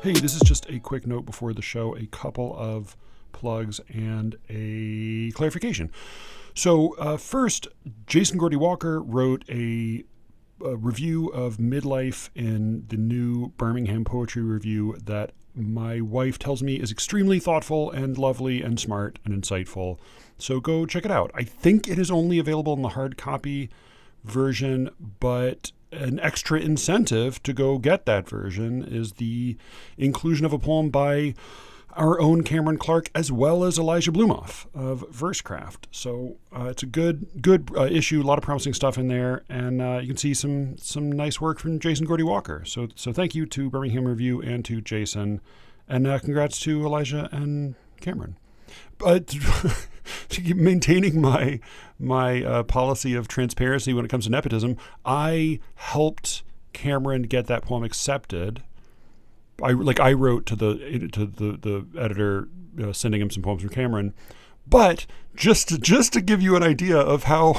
Hey, this is just a quick note before the show, a couple of plugs and a clarification. So first, Jason Gordy Walker wrote a review of Midlife in the new Birmingham Poetry review that my wife tells me is extremely thoughtful and lovely and smart and insightful. So go check it out. I think it is only available in the hard copy version, but an extra incentive to go get that version is the inclusion of a poem by our own Cameron Clark as well as Elijah Blumoff of Versecraft. So it's a good issue, a lot of promising stuff in there, and you can see some nice work from Jason Gordy Walker. So thank you to Birmingham Review and to Jason, and congrats to Elijah and Cameron. But maintaining my policy of transparency when it comes to nepotism, I helped Cameron get that poem accepted. I wrote to the editor, sending him some poems from Cameron, but just to give you an idea of how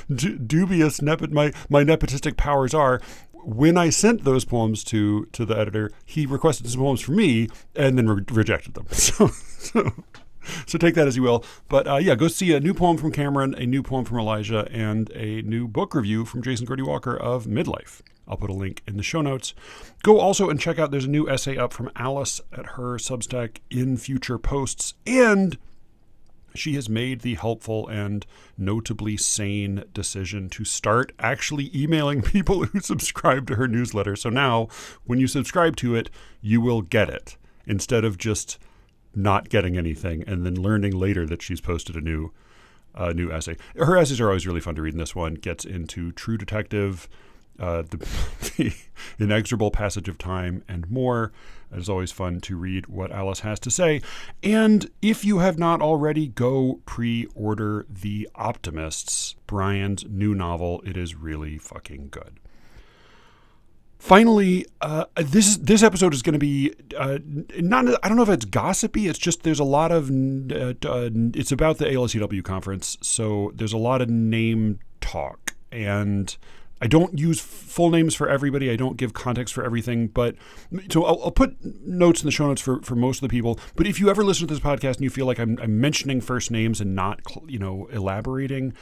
dubious my nepotistic powers are. When I sent those poems to the editor, he requested some poems from me and then rejected them. So take that as you will. But go see a new poem from Cameron, a new poem from Elijah, and a new book review from Jason Gordy Walker of Midlife. I'll put a link in the show notes. Go also and check out, there's a new essay up from Alice at her Substack in future posts, and she has made the helpful and notably sane decision to start actually emailing people who subscribe to her newsletter. So now, when you subscribe to it, you will get it, instead of just not getting anything and then learning later that she's posted a new essay. Her essays are always really fun to read, and this one gets into True Detective, the inexorable passage of time, and more. It is always fun to read what Alice has to say. And if you have not already, go pre-order The Optimists, Brian's new novel. It is really fucking good. Finally, this episode is going to be not. I don't know if it's gossipy. It's just there's a lot of. It's about the ALSCW conference, so there's a lot of name talk, and I don't use full names for everybody. I don't give context for everything, but so I'll put notes in the show notes for most of the people. But if you ever listen to this podcast and you feel like I'm mentioning first names and not elaborating,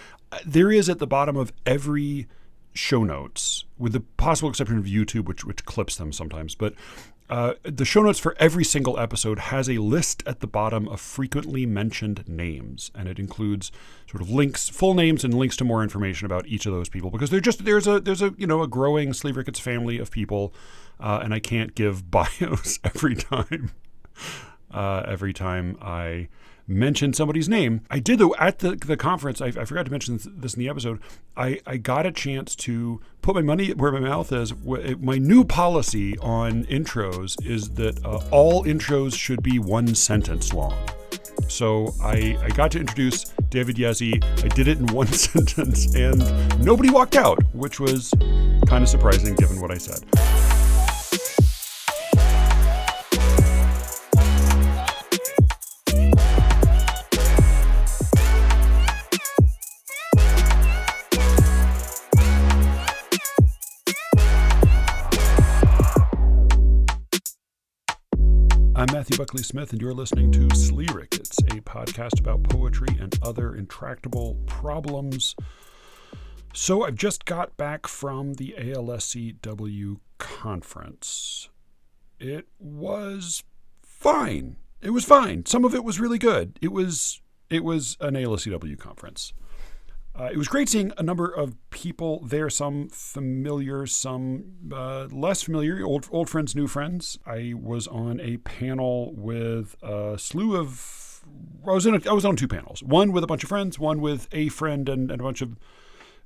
there is at the bottom of every show notes, with the possible exception of YouTube, which clips them sometimes, but the show notes for every single episode has a list at the bottom of frequently mentioned names, and it includes sort of links, full names, and links to more information about each of those people, because there's a growing SLEERICKETS family of people, and I can't give bios every time I mention somebody's name. I did, though, at the conference. I forgot to mention this in the episode. I got a chance to put my money where my mouth is. My new policy on intros is that all intros should be one sentence long. So I got to introduce David Yezzi. I did it in one sentence, and nobody walked out, which was kind of surprising given what I said. I'm Matthew Buckley Smith, and you're listening to SLEERICKETS, a podcast about poetry and other intractable problems. So I've just got back from the ALSCW conference. It was fine. It was fine. Some of it was really good. It was an ALSCW conference. It was great seeing a number of people there, some familiar, some less familiar, old friends, new friends. I was on a panel with a slew of... I was on two panels. One with a bunch of friends, one with a friend and a bunch of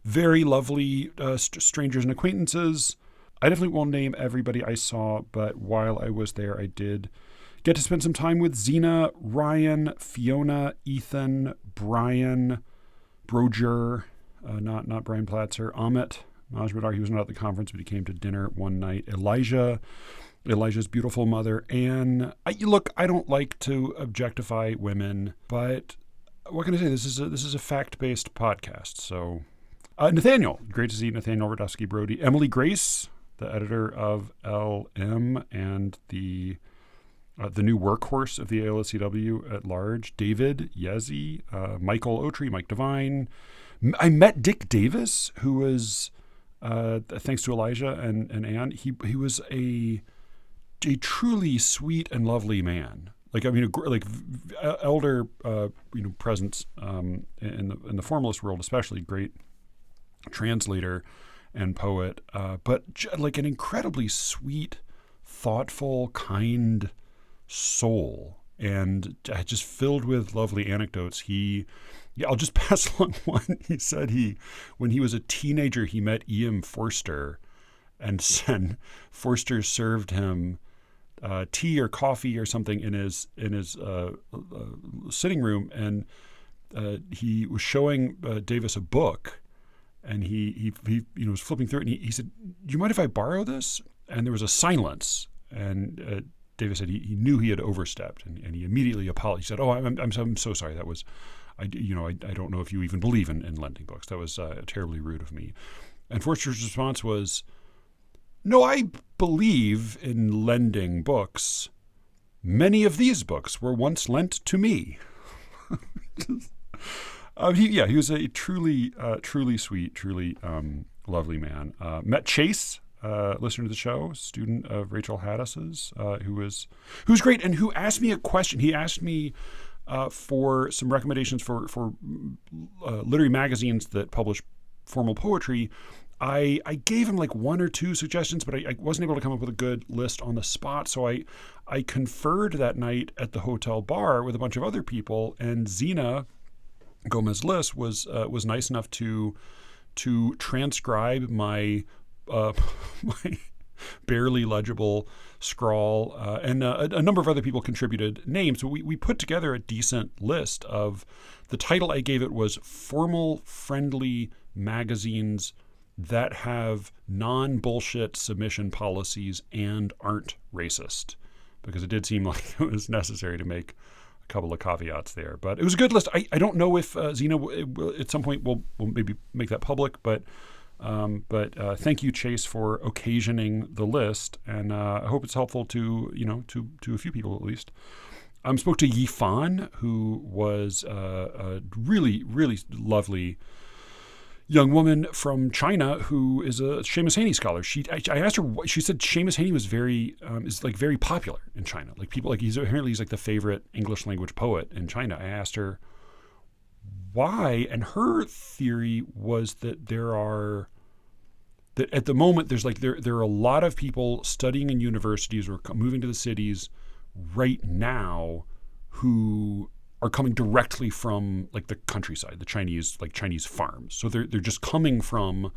very lovely strangers and acquaintances. I definitely won't name everybody I saw, but while I was there, I did get to spend some time with Zena, Ryan, Fiona, Ethan, Brian... Broger, not Brian Platzer, Amit Majmadar, he was not at the conference, but he came to dinner one night. Elijah's beautiful mother. And I don't like to objectify women, but what can I say? This is a fact-based podcast. So Nathaniel, great to see Nathaniel Rodowski Brody. Emily Grace, the editor of LM and the new workhorse of the ALSCW at large, David Yezi, Michael Otry, Mike Devine. I met Dick Davis, who was, thanks to Elijah and Ann, he was a truly sweet and lovely man. Elder, presence in the formalist world, especially great translator and poet, but like an incredibly sweet, thoughtful, kind soul, and just filled with lovely anecdotes. I'll just pass along one. He said when he was a teenager, he met E.M. Forster, and Forster served him tea or coffee or something in his sitting room, and he was showing Davis a book, and he was flipping through it, and he said, "Do you mind if I borrow this?" And there was a silence, and Davis said he knew he had overstepped, and he immediately apologized. He said, "Oh, I'm so sorry. That was, I don't know if you even believe in lending books. That was terribly rude of me." And Forster's response was, "No, I believe in lending books. Many of these books were once lent to me." He was a truly sweet, truly lovely man. Met Chase, listener to the show, student of Rachel Haddis's, who's great, and who asked me a question. He asked me for some recommendations for literary magazines that publish formal poetry. I gave him like one or two suggestions, but I wasn't able to come up with a good list on the spot. So I conferred that night at the hotel bar with a bunch of other people, and Zena Gomez-Liss was nice enough to transcribe my my barely legible scrawl, and a number of other people contributed names. So we put together a decent list of, the title I gave it was "Formal Friendly Magazines that have non-bullshit submission policies and aren't racist," because it did seem like it was necessary to make a couple of caveats there. But it was a good list. I don't know if Zena at some point will maybe make that public, but thank you, Chase, for occasioning the list, and I hope it's helpful to a few people at least. Spoke to Yi Fan, who was a really, really lovely young woman from China who is a Seamus Heaney scholar. I asked her, she said Seamus Heaney was very popular in China. Like people, like he's like the favorite English language poet in China. I asked her why, and her theory was that at the moment there are a lot of people studying in universities or moving to the cities right now who are coming directly from like the countryside, the Chinese farms. So they're just coming from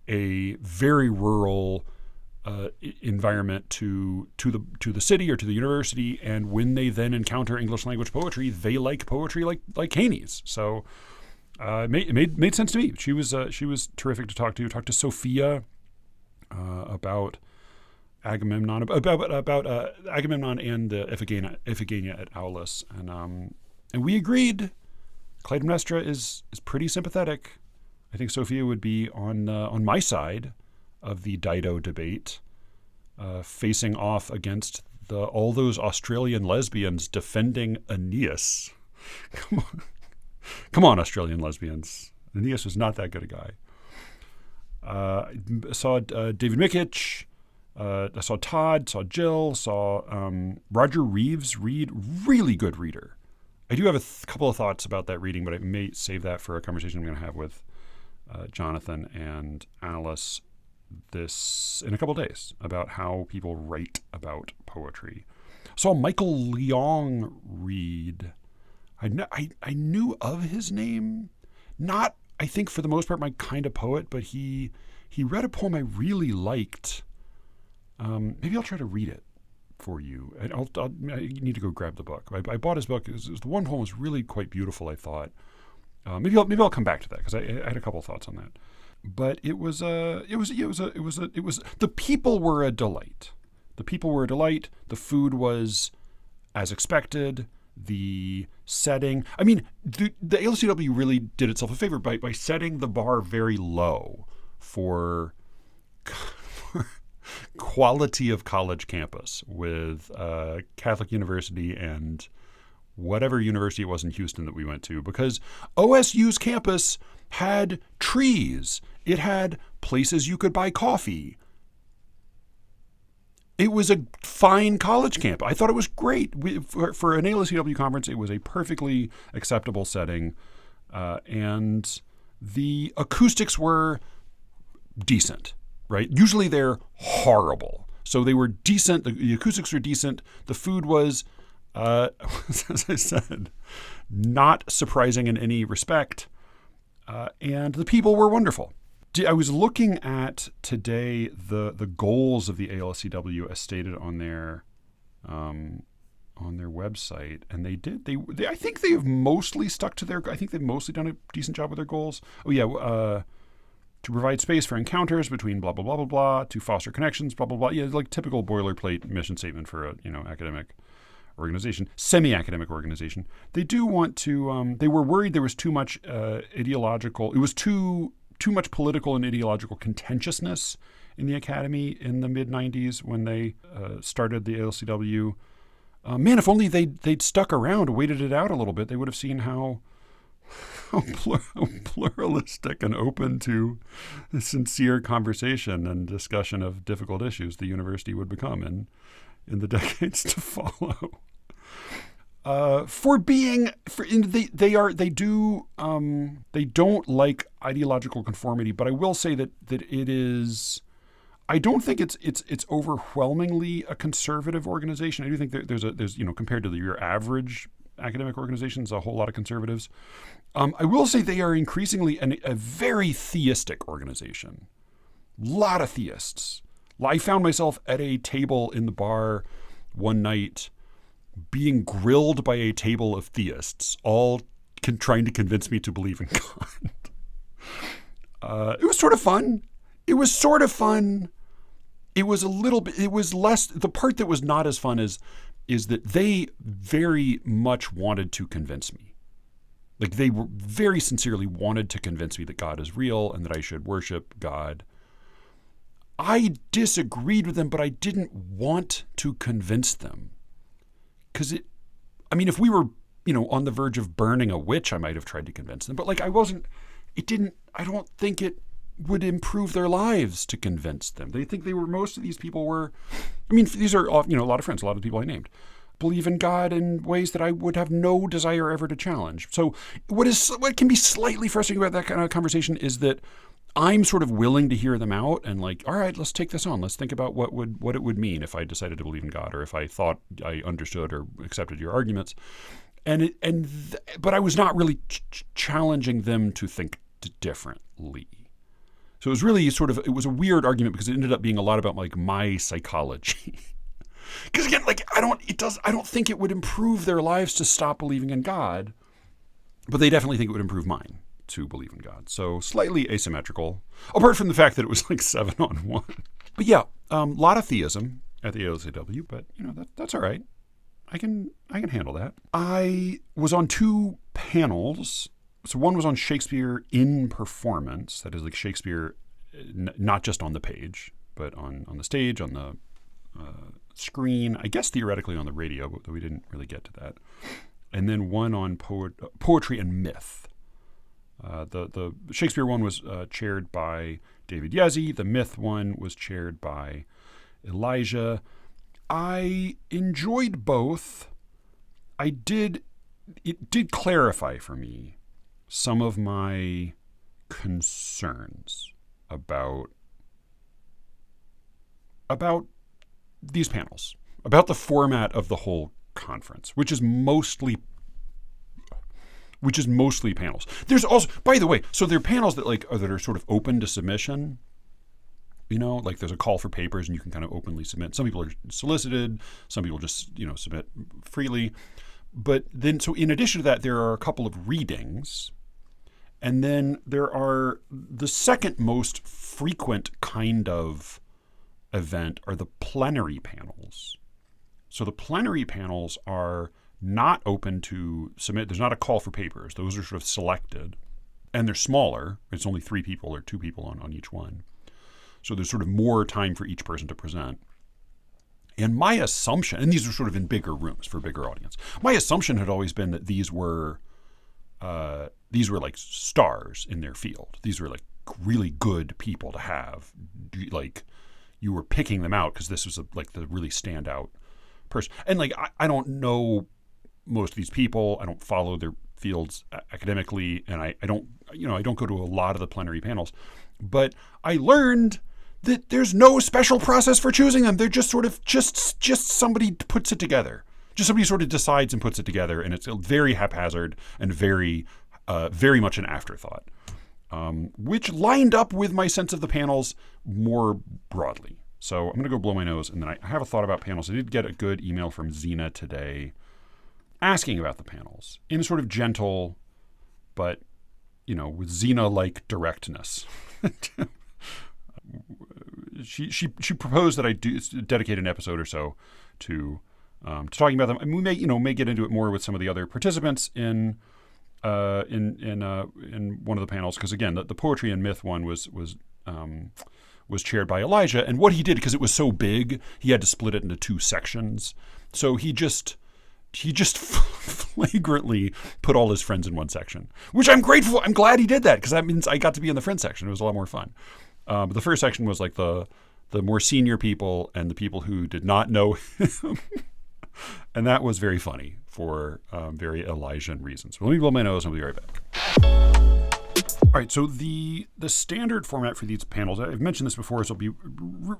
a very rural environment to the city or to the university, and when they then encounter English language poetry, they like poetry like Heaney's. So it made sense to me. She was terrific to talk to. Talked to Sophia about Agamemnon, about Agamemnon and Iphigenia at Aulis, and we agreed. Clytemnestra is pretty sympathetic. I think Sophia would be on my side of the Dido debate, facing off against all those Australian lesbians defending Aeneas. Come on, Australian lesbians. Aeneas was not that good a guy. I saw David Mickich. I saw Todd, saw Jill, saw Roger Reeves read. Really good reader. I do have a couple of thoughts about that reading, but I may save that for a conversation I'm going to have with Jonathan and Alice in a couple of days about how people write about poetry. Saw Michael Leong read. I knew of his name. Not, I think, for the most part, my kind of poet, but he read a poem I really liked. Maybe I'll try to read it for you. I need to go grab the book. I bought his book. The one poem was really quite beautiful, I thought. Maybe I'll come back to that because I had a couple of thoughts on that. But it was the people were a delight. The people were a delight. The food was as expected. The setting. I mean, the ALSCW really did itself a favor by setting the bar very low for quality of college campus with Catholic University and whatever university it was in Houston that we went to, because OSU's campus had trees. It had places you could buy coffee. It was a fine college camp. I thought it was great. For an ALSCW conference, it was a perfectly acceptable setting, and the acoustics were decent, right? Usually they're horrible. So they were decent. The acoustics were decent. The food was, as I said, not surprising in any respect, and the people were wonderful. I was looking at today the goals of the ALSCW as stated on their website, and they I think they have mostly stuck to their. I think they've mostly done a decent job with their goals. Oh yeah, to provide space for encounters between blah blah blah blah blah, to foster connections, blah blah blah. Yeah, like typical boilerplate mission statement for a academic organization, semi-academic organization. They do want to. They were worried there was too much ideological. It was too much political and ideological contentiousness in the academy in the mid-90s when they started the ALSCW. Man, if only they'd stuck around, waited it out a little bit, they would have seen how pluralistic and open to sincere conversation and discussion of difficult issues the university would become in the decades to follow. They don't like ideological conformity, but I will say that it is. I don't think it's overwhelmingly a conservative organization. I do think there's compared to your average academic organizations, a whole lot of conservatives. I will say they are increasingly a very theistic organization. A lot of theists. I found myself at a table in the bar one night being grilled by a table of theists, all trying to convince me to believe in God. It was sort of fun. It was a little bit, it was less, the part that was not as fun is that they very much wanted to convince me. Like they were very sincerely wanted to convince me that God is real and that I should worship God. I disagreed with them, but I didn't want to convince them. Because if we were, on the verge of burning a witch, I might have tried to convince them. But I don't think it would improve their lives to convince them. Most of these people were, these are, a lot of friends, a lot of people I named, believe in God in ways that I would have no desire ever to challenge. So what can be slightly frustrating about that kind of conversation is that I'm sort of willing to hear them out and all right, let's take this on. Let's think about what it would mean if I decided to believe in God, or if I thought I understood or accepted your arguments. But I was not really challenging them to think differently. So it was really it was a weird argument because it ended up being a lot about my psychology. Because again, I don't think it would improve their lives to stop believing in God, but they definitely think it would improve mine to believe in God. So slightly asymmetrical, apart from the fact that it was 7-on-1. But yeah, a lot of theism at the ALSCW, but that's all right. I can handle that. I was on 2 panels. So one was on Shakespeare in performance, that is Shakespeare not just on the page, but on the stage, on the screen, I guess theoretically on the radio, but we didn't really get to that. And then one on poetry and myth. The Shakespeare one was chaired by David Yezzi. The myth one was chaired by Elijah. I enjoyed both. It did clarify for me some of my concerns about these panels, about the format of the whole conference, which is mostly panels. There's also, by the way, so there are panels that that are sort of open to submission. There's a call for papers and you can kind of openly submit. Some people are solicited, some people just, submit freely. But then, so in addition to that, there are a couple of readings. And then there are the second most frequent kind of event are the plenary panels. So the plenary panels are not open to submit. There's not a call for papers. Those are sort of selected. And they're smaller. It's only 3 people or 2 people on each one. So there's sort of more time for each person to present. And my assumption, and these are sort of in bigger rooms for a bigger audience, my assumption had always been that these were like stars in their field. These were like really good people to have. Like you were picking them out because this was like the really standout person. And like I don't know most of these people. I don't follow their fields academically, and I don't go to a lot of the plenary panels. But I learned that there's no special process for choosing them. They're just sort of just somebody puts it together. Just somebody sort of decides and puts it together, and it's very haphazard and very much an afterthought, which lined up with my sense of the panels more broadly. So I'm going to go blow my nose, and then I have a thought about panels. I did get a good email from Zena today asking about the panels in a sort of gentle, but, with Xena-like directness. She proposed that I dedicate an episode or so to talking about them, and we may get into it more with some of the other participants in one of the panels, because again, the poetry and myth one was chaired by Elijah, and what he did, because it was so big, he had to split it into two sections. So he just flagrantly put all his friends in one section, which I'm grateful. I'm glad he did that, because that means I got to be in the friend section. It was a lot more fun. But the first section was like the more senior people and the people who did not know him. And that was very funny for very Elijah reasons. Well, let me blow my nose and we'll be right back. All right, so the standard format for these panels, I've mentioned this before, so it'll be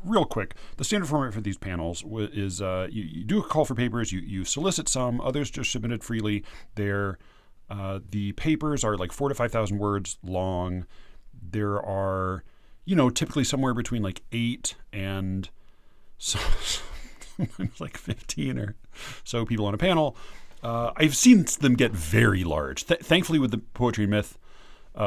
real quick. The standard format for these panels is you do a call for papers, you solicit some, others just submitted freely. The papers are like 4,000 to 5,000 words long. There are, typically somewhere between like 8 and sometimes like 15 or so people on a panel. I've seen them get very large. Thankfully, with the Poetry and Myth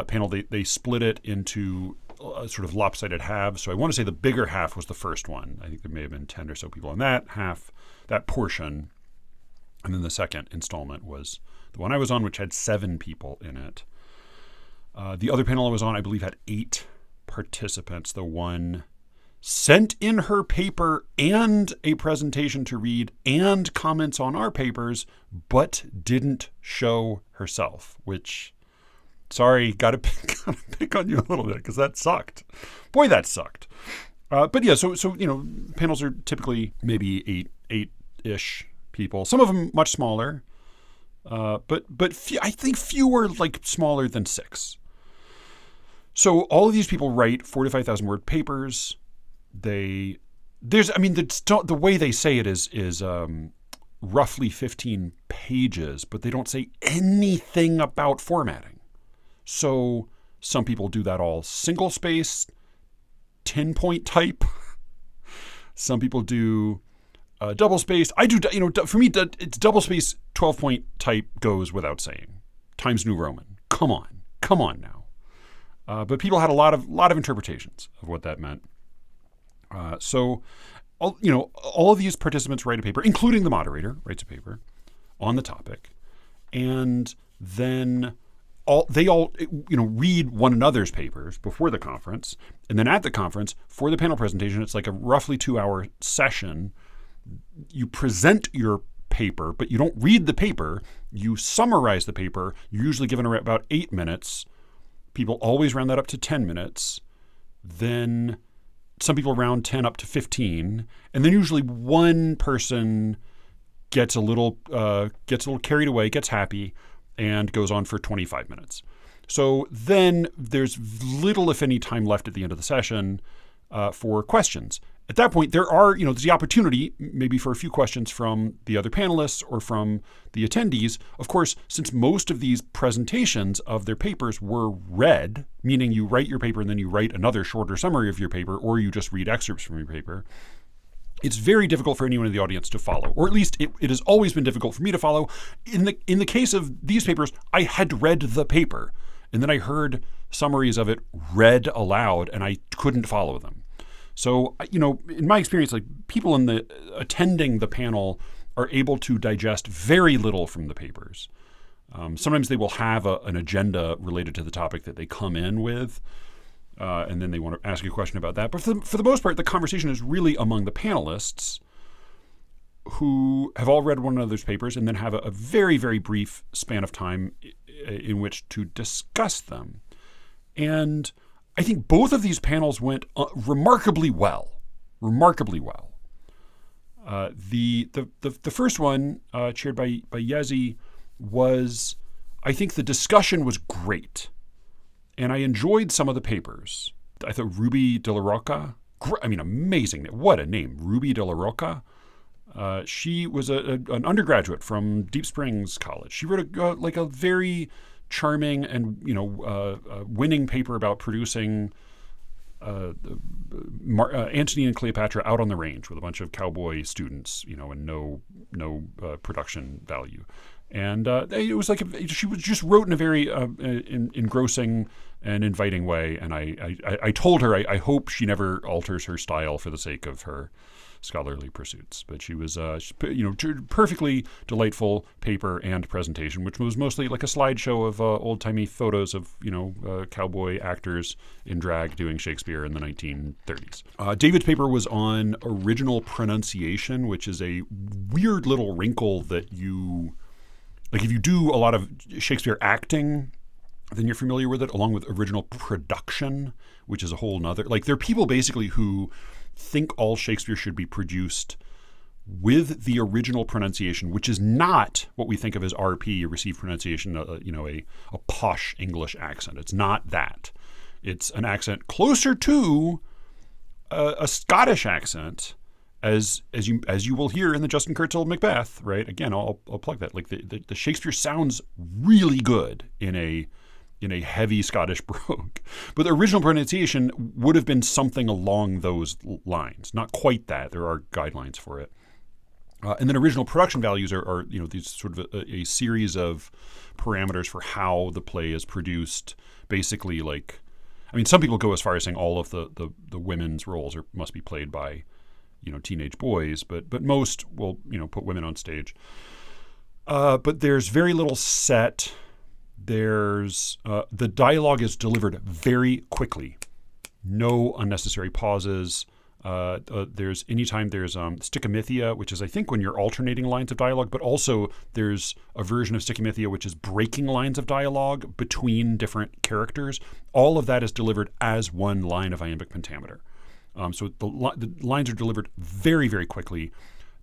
panel, they split it into sort of lopsided halves. So I want to say the bigger half was the first one. I think there may have been 10 or so people on that half, that portion. And then the second installment was the one I was on, which had 7 people in it. The other panel I was on, I believe, had 8 participants. The one sent in her paper and a presentation to read and comments on our papers, but didn't show herself, which, sorry, gotta pick on you a little bit, because that sucked. Boy, that sucked. But yeah, so panels are typically maybe 8-ish people. Some of them much smaller, but I think fewer like smaller than 6. So all of these people write 4,000 to 5,000 word papers. The way they say it is roughly 15 pages, but they don't say anything about formatting. So some people do that all single space, 10-point type. Some people do double space. I do, for me, it's double space, 12-point type goes without saying. Times New Roman. Come on now. But people had a lot of interpretations of what that meant. So all of these participants write a paper, including the moderator writes a paper on the topic, and then they all read one another's papers before the conference, and then at the conference for the panel presentation, it's like a roughly 2-hour session. You present your paper, but you don't read the paper. You summarize the paper. You're usually given about 8 minutes. People always round that up to 10 minutes. Then some people round 10 up to 15, and then usually one person gets a little carried away, gets happy, and goes on for 25 minutes. So then there's little, if any, time left at the end of the session for questions. At that point, there's the opportunity maybe for a few questions from the other panelists or from the attendees. Of course, since most of these presentations of their papers were read, meaning you write your paper and then you write another shorter summary of your paper, or you just read excerpts from your paper, it's very difficult for anyone in the audience to follow, or at least it has always been difficult for me to follow. In the case of these papers, I had read the paper, and then I heard summaries of it read aloud, and I couldn't follow them. So, in my experience, like people attending the panel are able to digest very little from the papers. Sometimes they will have an agenda related to the topic that they come in with. and then they want to ask you a question about that. But for the most part, the conversation is really among the panelists who have all read one another's papers and then have a very, very brief span of time in which to discuss them. And I think both of these panels went remarkably well. Remarkably well. The first one, chaired by Yezi, was, I think the discussion was great. And I enjoyed some of the papers. I thought Ruby de la Roca, amazing. What a name, Ruby de la Roca. She was an undergraduate from Deep Springs College. She wrote a very charming and winning paper about producing Antony and Cleopatra out on the range with a bunch of cowboy students, and no production value. And it was like she just wrote in a very engrossing and inviting way. And I told her I hope she never alters her style for the sake of her scholarly pursuits. But she was perfectly delightful paper and presentation, which was mostly like a slideshow of old-timey photos of cowboy actors in drag doing Shakespeare in the 1930s. David's paper was on original pronunciation, which is a weird little wrinkle that if you do a lot of Shakespeare acting, then you're familiar with it, along with original production, which is a whole nother. There are people basically who think all Shakespeare should be produced with the original pronunciation, which is not what we think of as RP, received pronunciation, a posh English accent. It's not that. It's an accent closer to a Scottish accent, as you will hear in the Justin Kurtzel Macbeth, right? Again, I'll plug that. The Shakespeare sounds really good in a heavy Scottish brogue, but the original pronunciation would have been something along those lines. Not quite that. There are guidelines for it. And then original production values are these sort of a series of parameters for how the play is produced. Basically, some people go as far as saying all of the women's roles must be played by teenage boys, but most will put women on stage. But there's very little set. There's the dialogue is delivered very quickly, no unnecessary pauses. There's Stichomythia, which is I think when you're alternating lines of dialogue, but also there's a version of Stichomythia which is breaking lines of dialogue between different characters. All of that is delivered as one line of iambic pentameter. So the lines are delivered very, very quickly.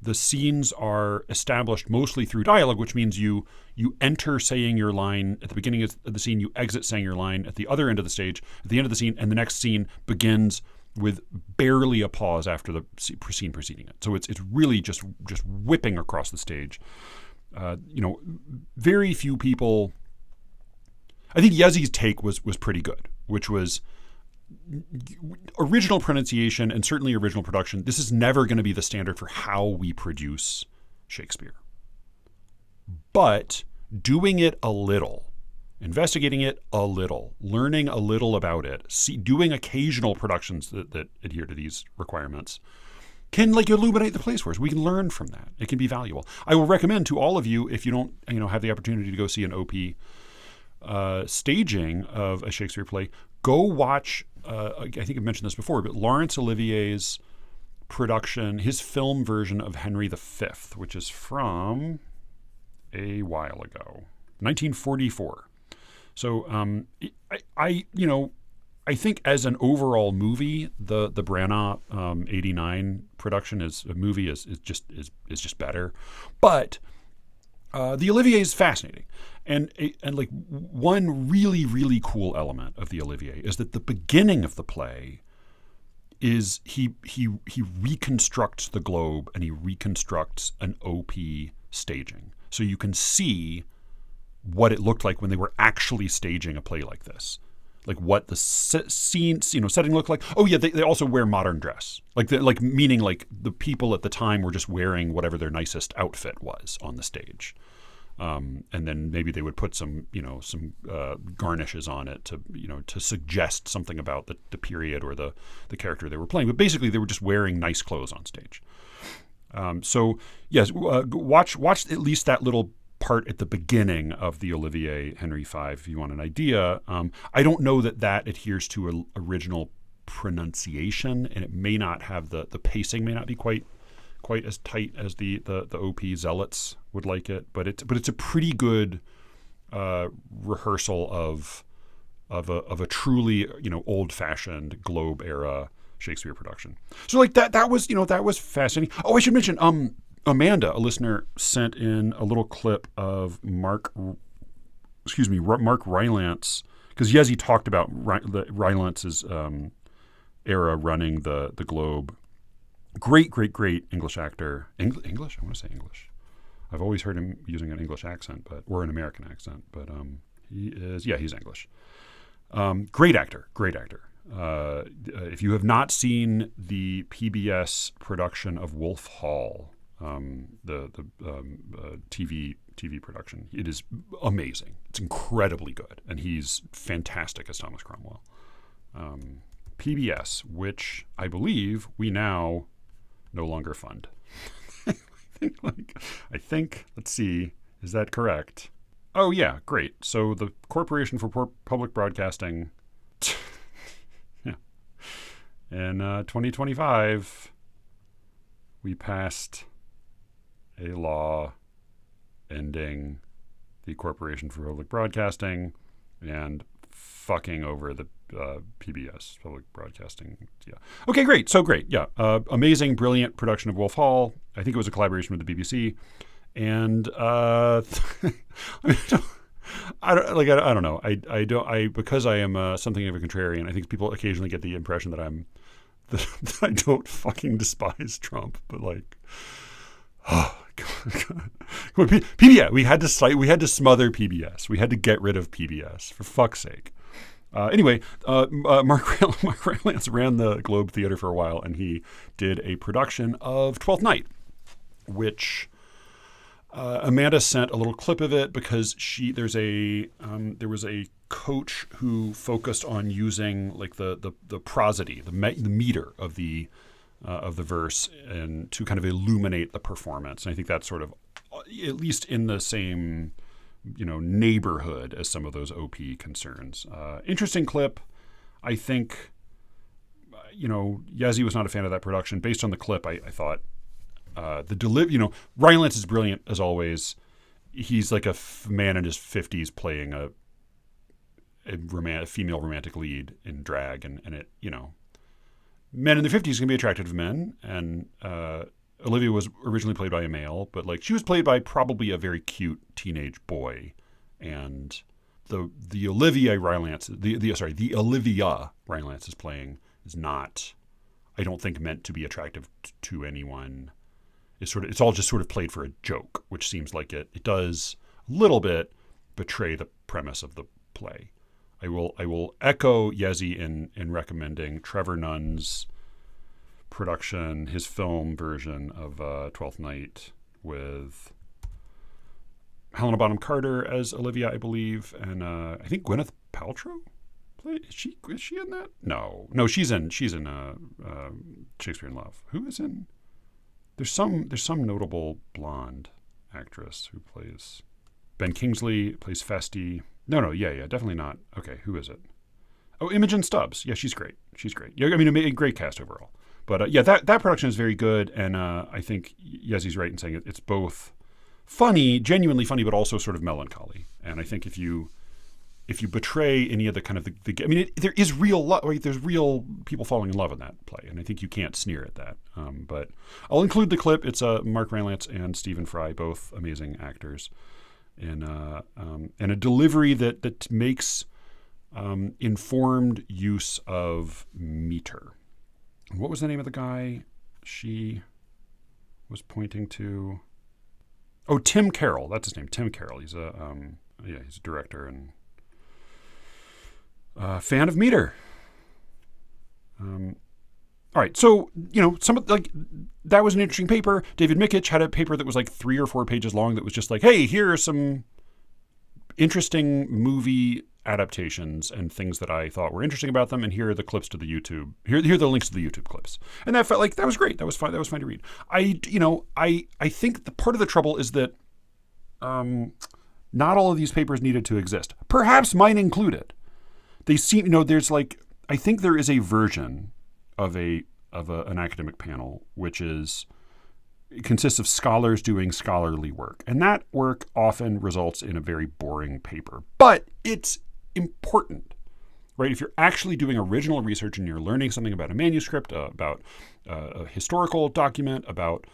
The scenes are established mostly through dialogue, which means you enter saying your line at the beginning of the scene, you exit saying your line at the other end of the stage, at the end of the scene, and the next scene begins with barely a pause after the scene preceding it. So it's really just whipping across the stage. Very few people. I think Yezi's take was pretty good, which was original pronunciation and certainly original production. This is never going to be the standard for how we produce Shakespeare. But doing it a little, investigating it a little, learning a little about it, doing occasional productions that adhere to these requirements can illuminate the plays for us. We can learn from that. It can be valuable. I will recommend to all of you, if you don't have the opportunity to go see an OP staging of a Shakespeare play, go watch, I think I've mentioned this before, but Laurence Olivier's production, his film version of Henry V, which is from a while ago, 1944. So I think as an overall movie, the Branagh 89 production is just better. But the Olivier is fascinating. And one really, really cool element of the Olivier is that the beginning of the play is he reconstructs the globe and he reconstructs an OP staging. So you can see what it looked like when they were actually staging a play like this. What the scene, setting looked like. Oh yeah, they also wear modern dress. Meaning the people at the time were just wearing whatever their nicest outfit was on the stage. And then maybe they would put some garnishes on it to suggest something about the period or the character they were playing. But basically, they were just wearing nice clothes on stage. So yes, watch at least that little part at the beginning of the Olivier Henry V, if you want an idea. I don't know that adheres to an original pronunciation, and it may not have the pacing may not be quite as tight as the OP zealots would like it, but it's a pretty good rehearsal of a truly old-fashioned Globe era Shakespeare production. So like that was fascinating. Oh, I should mention Amanda, a listener, sent in a little clip of Mark Rylance, because Yezi talked about Rylance's era running the Globe. Great English actor. English? I want to say English. I've always heard him using an English accent, or an American accent, but he's English. Great actor. If you have not seen the PBS production of Wolf Hall, the TV production, it is amazing. It's incredibly good, and he's fantastic as Thomas Cromwell. PBS, which I believe we now no longer fund. I think, let's see, is that correct? Oh yeah, great. So the Corporation for Public Broadcasting, yeah, in 2025, we passed a law ending the Corporation for Public Broadcasting and fucking over the PBS, Public Broadcasting. Yeah. Okay, great. So great. Yeah. Amazing, brilliant production of Wolf Hall. I think it was a collaboration with the BBC. And I don't know. Because I am something of a contrarian, I think people occasionally get the impression that that I don't fucking despise Trump, but like, oh God. PBS. We had to smother PBS. We had to get rid of PBS, for fuck's sake. Anyway, Mark Rylance ran the Globe Theater for a while, and he did a production of Twelfth Night, which Amanda sent a little clip of it because there was a coach who focused on using like the prosody, the meter of the verse, and to kind of illuminate the performance. And I think that's sort of at least in the same neighborhood as some of those OP concerns. Interesting clip. I think, Yezi was not a fan of that production. Based on the clip, I thought Rylance is brilliant as always. He's like a man in his 50s playing a female romantic lead in drag, and it, men in their 50s can be attracted to men, and Olivia was originally played by a male, but like she was played by probably a very cute teenage boy, and the Olivia Rylance is playing is not, I don't think, meant to be attractive to anyone. It's all just sort of played for a joke, which seems like it does a little bit betray the premise of the play. I will echo Yezi in recommending Trevor Nunn's production, his film version of Twelfth Night, with Helena Bonham Carter as Olivia, I believe, and I think Gwyneth Paltrow. Is she in that? No, she's in Shakespeare in Love. Who is in? There's some notable blonde actress who plays. Ben Kingsley plays Festi. No, yeah, definitely not. Okay, who is it? Oh, Imogen Stubbs. Yeah, she's great. Yeah, I mean, a great cast overall. But that production is very good, and I think Yezi's right in saying it's both funny, genuinely funny, but also sort of melancholy. And I think if you betray any of the kind of there is real love, right? There's real people falling in love in that play, and I think you can't sneer at that. But I'll include the clip. It's Mark Rylance and Stephen Fry, both amazing actors, and a delivery that makes informed use of meter. What was the name of the guy she was pointing to? Oh, Tim Carroll. That's his name, Tim Carroll. He's he's a director and fan of meter. All right, so some of that was an interesting paper. David Mickich had a paper that was like 3 or 4 pages long that was just like, hey, here are some interesting movie adaptations and things that I thought were interesting about them, and here are the clips to the YouTube. Here are the links to the YouTube clips, and that felt like that was great. That was fun. That was fun to read. I think the part of the trouble is that not all of these papers needed to exist. Perhaps mine included. They seem, there's like, I think there is a version of an academic panel, which it consists of scholars doing scholarly work. And that work often results in a very boring paper. But it's important, right? If you're actually doing original research and you're learning something about a manuscript, about a historical document, about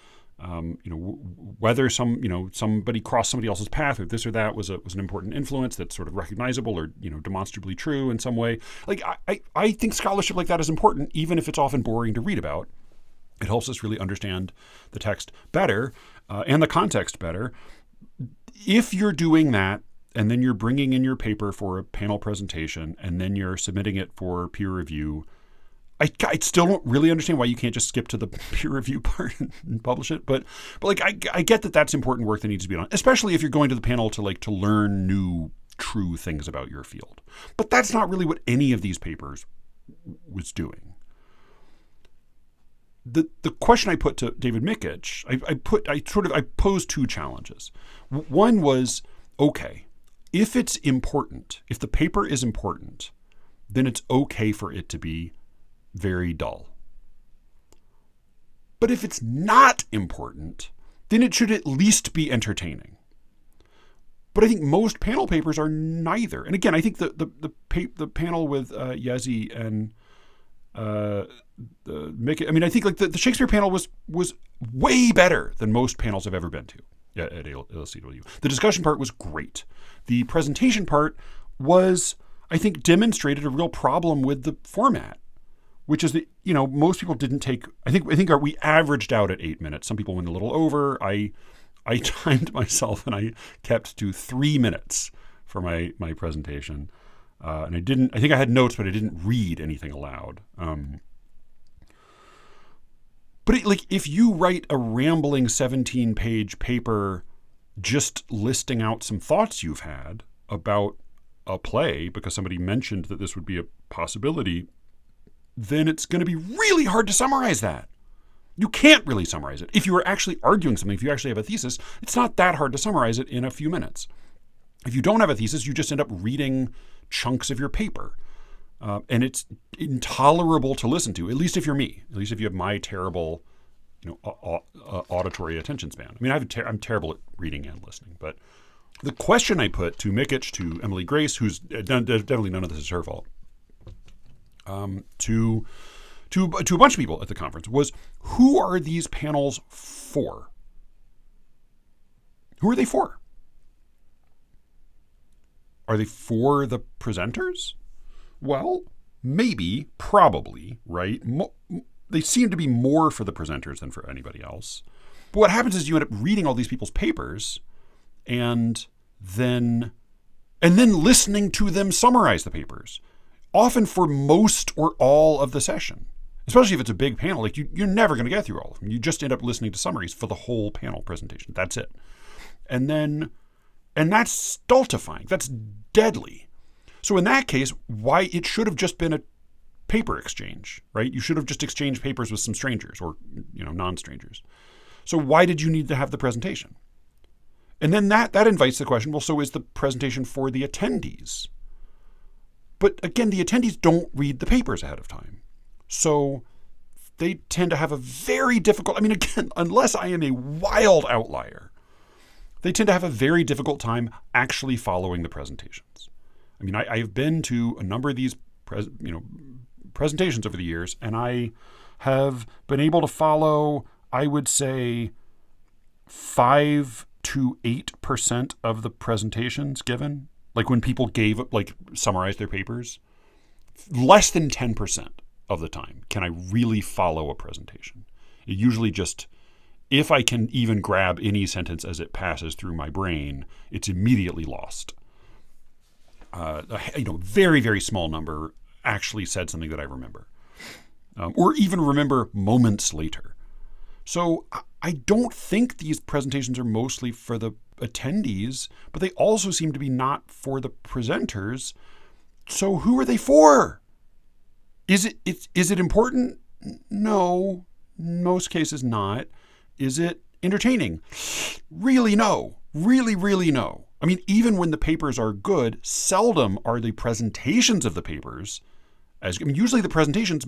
whether somebody crossed somebody else's path or this or that was an important influence that's sort of recognizable or demonstrably true in some way. Like I think scholarship like that is important, even if it's often boring to read about. It helps us really understand the text better and the context better. If you're doing that, and then you're bringing in your paper for a panel presentation, and then you're submitting it for peer review, I still don't really understand why you can't just skip to the peer review part and publish it. But like I get that that's important work that needs to be done, especially if you're going to the panel to learn new, true things about your field. But that's not really what any of these papers was doing. The question I put to David Mickich, I posed two challenges. One was, okay, if it's important, if the paper is important, then it's okay for it to be very dull. But if it's not important, then it should at least be entertaining. But I think most panel papers are neither. And again, I think the panel with Yezi and I think like the Shakespeare panel was way better than most panels I've ever been to at ALSCW. The discussion part was great. The presentation part was, I think, demonstrated a real problem with the format, which is that most people didn't take. I think we averaged out at 8 minutes. Some people went a little over. I timed myself and I kept to 3 minutes for my presentation. And I think I had notes, but I didn't read anything aloud. But if you write a rambling 17-page paper just listing out some thoughts you've had about a play because somebody mentioned that this would be a possibility, then it's going to be really hard to summarize that. You can't really summarize it. If you are actually arguing something, if you actually have a thesis, it's not that hard to summarize it in a few minutes. If you don't have a thesis, you just end up reading chunks of your paper. And it's intolerable to listen to, at least if you're me, at least if you have my terrible, auditory attention span. I mean, I'm terrible at reading and listening. But the question I put to Mickich, to Emily Grace, who's definitely none of this is her fault, to a bunch of people at the conference was, who are these panels for? Who are they for? Are they for the presenters? Well, maybe, probably, right? They seem to be more for the presenters than for anybody else. But what happens is you end up reading all these people's papers and then listening to them summarize the papers, often for most or all of the session. Especially if it's a big panel, like you're never going to get through all of them. You just end up listening to summaries for the whole panel presentation. That's it. And that's stultifying. That's deadly. So in that case, why it should have just been a paper exchange, right? You should have just exchanged papers with some strangers or, non-strangers. So why did you need to have the presentation? And then that invites the question, well, so is the presentation for the attendees? But again, the attendees don't read the papers ahead of time. So they tend to have a very difficult, again, unless I am a wild outlier, they tend to have a very difficult time actually following the presentations. I've been to a number of these presentations over the years, and I have been able to follow, I would say, 5 to 8% of the presentations given. Like when people summarized their papers, less than 10% of the time can I really follow a presentation. It usually just, if I can even grab any sentence as it passes through my brain, it's immediately lost. Very, very small number actually said something that I remember, or even remember moments later. So I don't think these presentations are mostly for the attendees, but they also seem to be not for the presenters. So who are they for? Is it important? No, in most cases not. Is it entertaining? Really, no. really, really know. I mean, even when the papers are good, seldom are the presentations of the papers usually the presentations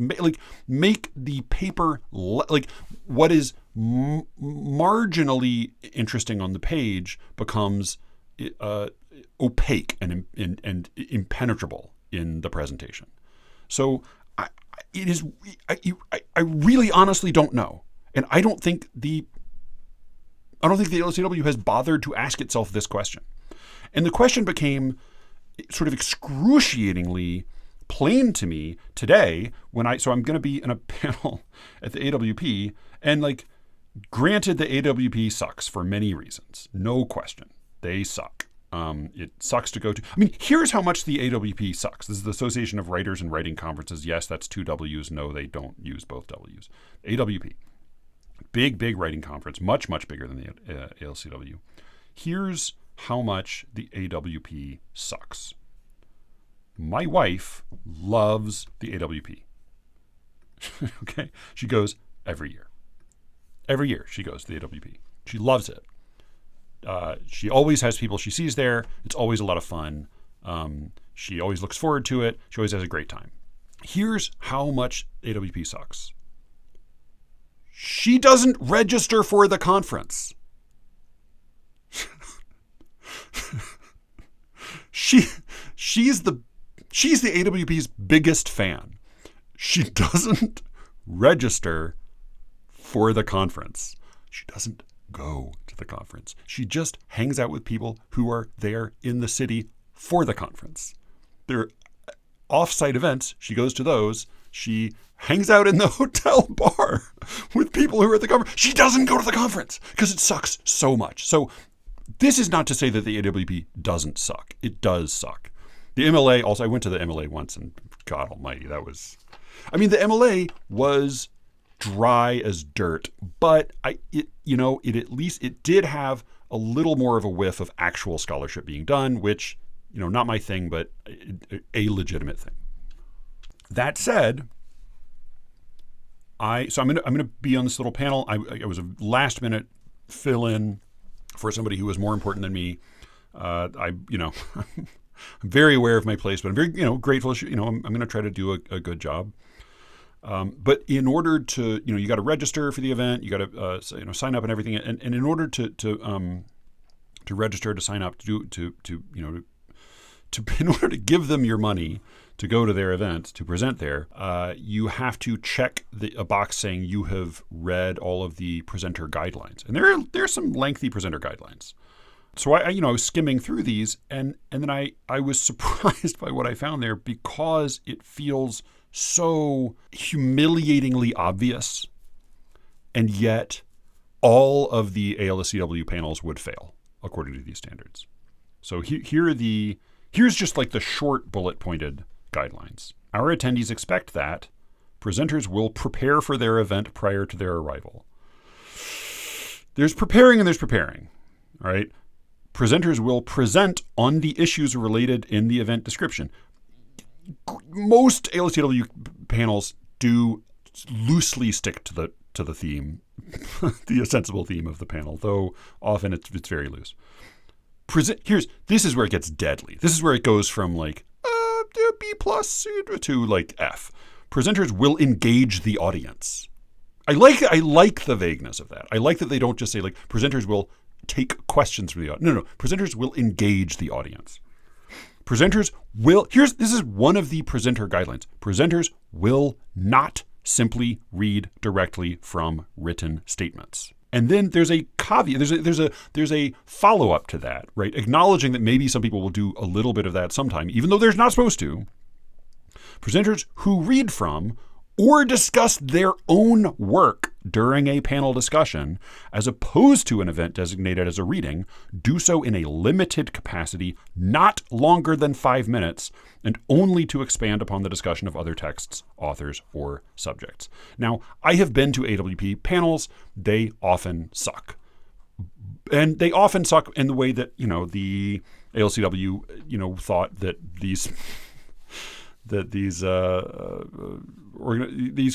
make the paper what is marginally interesting on the page becomes opaque and impenetrable in the presentation. So I really honestly don't know, and I don't think the ALSCW has bothered to ask itself this question, and the question became sort of excruciatingly plain to me today so I'm going to be in a panel at the AWP, and granted, the AWP sucks for many reasons, no question. They suck. It sucks to go to. I mean, here's how much the AWP sucks. This is the Association of Writers and Writing Conferences. Yes, that's 2 W's. No, they don't use both W's. AWP. Big writing conference, much bigger than the ALSCW. Here's how much the AWP sucks. My wife loves the AWP. Okay? She goes every year. Every year she goes to the AWP. She loves it. She always has people she sees there. It's always a lot of fun. She always looks forward to it. She always has a great time. Here's how much AWP sucks. She doesn't register for the conference. She's the AWP's biggest fan. She doesn't register for the conference. She doesn't go to the conference. She just hangs out with people who are there in the city for the conference. There are off-site events. She goes to those. She hangs out in the hotel bar with people who are at the conference. She doesn't go to the conference because it sucks so much. So this is not to say that the AWP doesn't suck. It does suck. The MLA also, I went to the MLA once, and God almighty, the MLA was dry as dirt, but it did have a little more of a whiff of actual scholarship being done, which, not my thing, but a legitimate thing. That said, I'm gonna be on this little panel. I was a last minute fill in for somebody who was more important than me. I'm very aware of my place, but I'm very, grateful. I'm going to try to do a good job. But in order to, you got to register for the event, you got to, sign up and everything. And in order to register, to sign up, in order to give them your money to go to their event, to present there, you have to check a box saying you have read all of the presenter guidelines. And there are some lengthy presenter guidelines. So I was skimming through these, and then I was surprised by what I found there, because it feels so humiliatingly obvious, and yet all of the ALSCW panels would fail according to these standards. So here's just the short bullet pointed guidelines. Our attendees expect that presenters will prepare for their event prior to their arrival. There's preparing and there's preparing, all right? Presenters will present on the issues related in the event description. Most ALSCW panels do loosely stick to the theme, the ostensible theme of the panel, though often it's very loose. This is where it gets deadly. This is where it goes from B+ to F. Presenters will engage the audience. I like the vagueness of that. I like that they don't just say presenters will take questions from the audience. No. Presenters will engage the audience. Presenters will, this is one of the presenter guidelines. Presenters will not simply read directly from written statements. And then there's a caveat, there's a follow-up to that, right? Acknowledging that maybe some people will do a little bit of that sometime, even though they're not supposed to. Presenters who read from or discuss their own work during a panel discussion, as opposed to an event designated as a reading, do so in a limited capacity, not longer than 5 minutes, and only to expand upon the discussion of other texts, authors, or subjects. Now, I have been to AWP panels. They often suck. And they often suck in the way that, the ALSCW, thought that these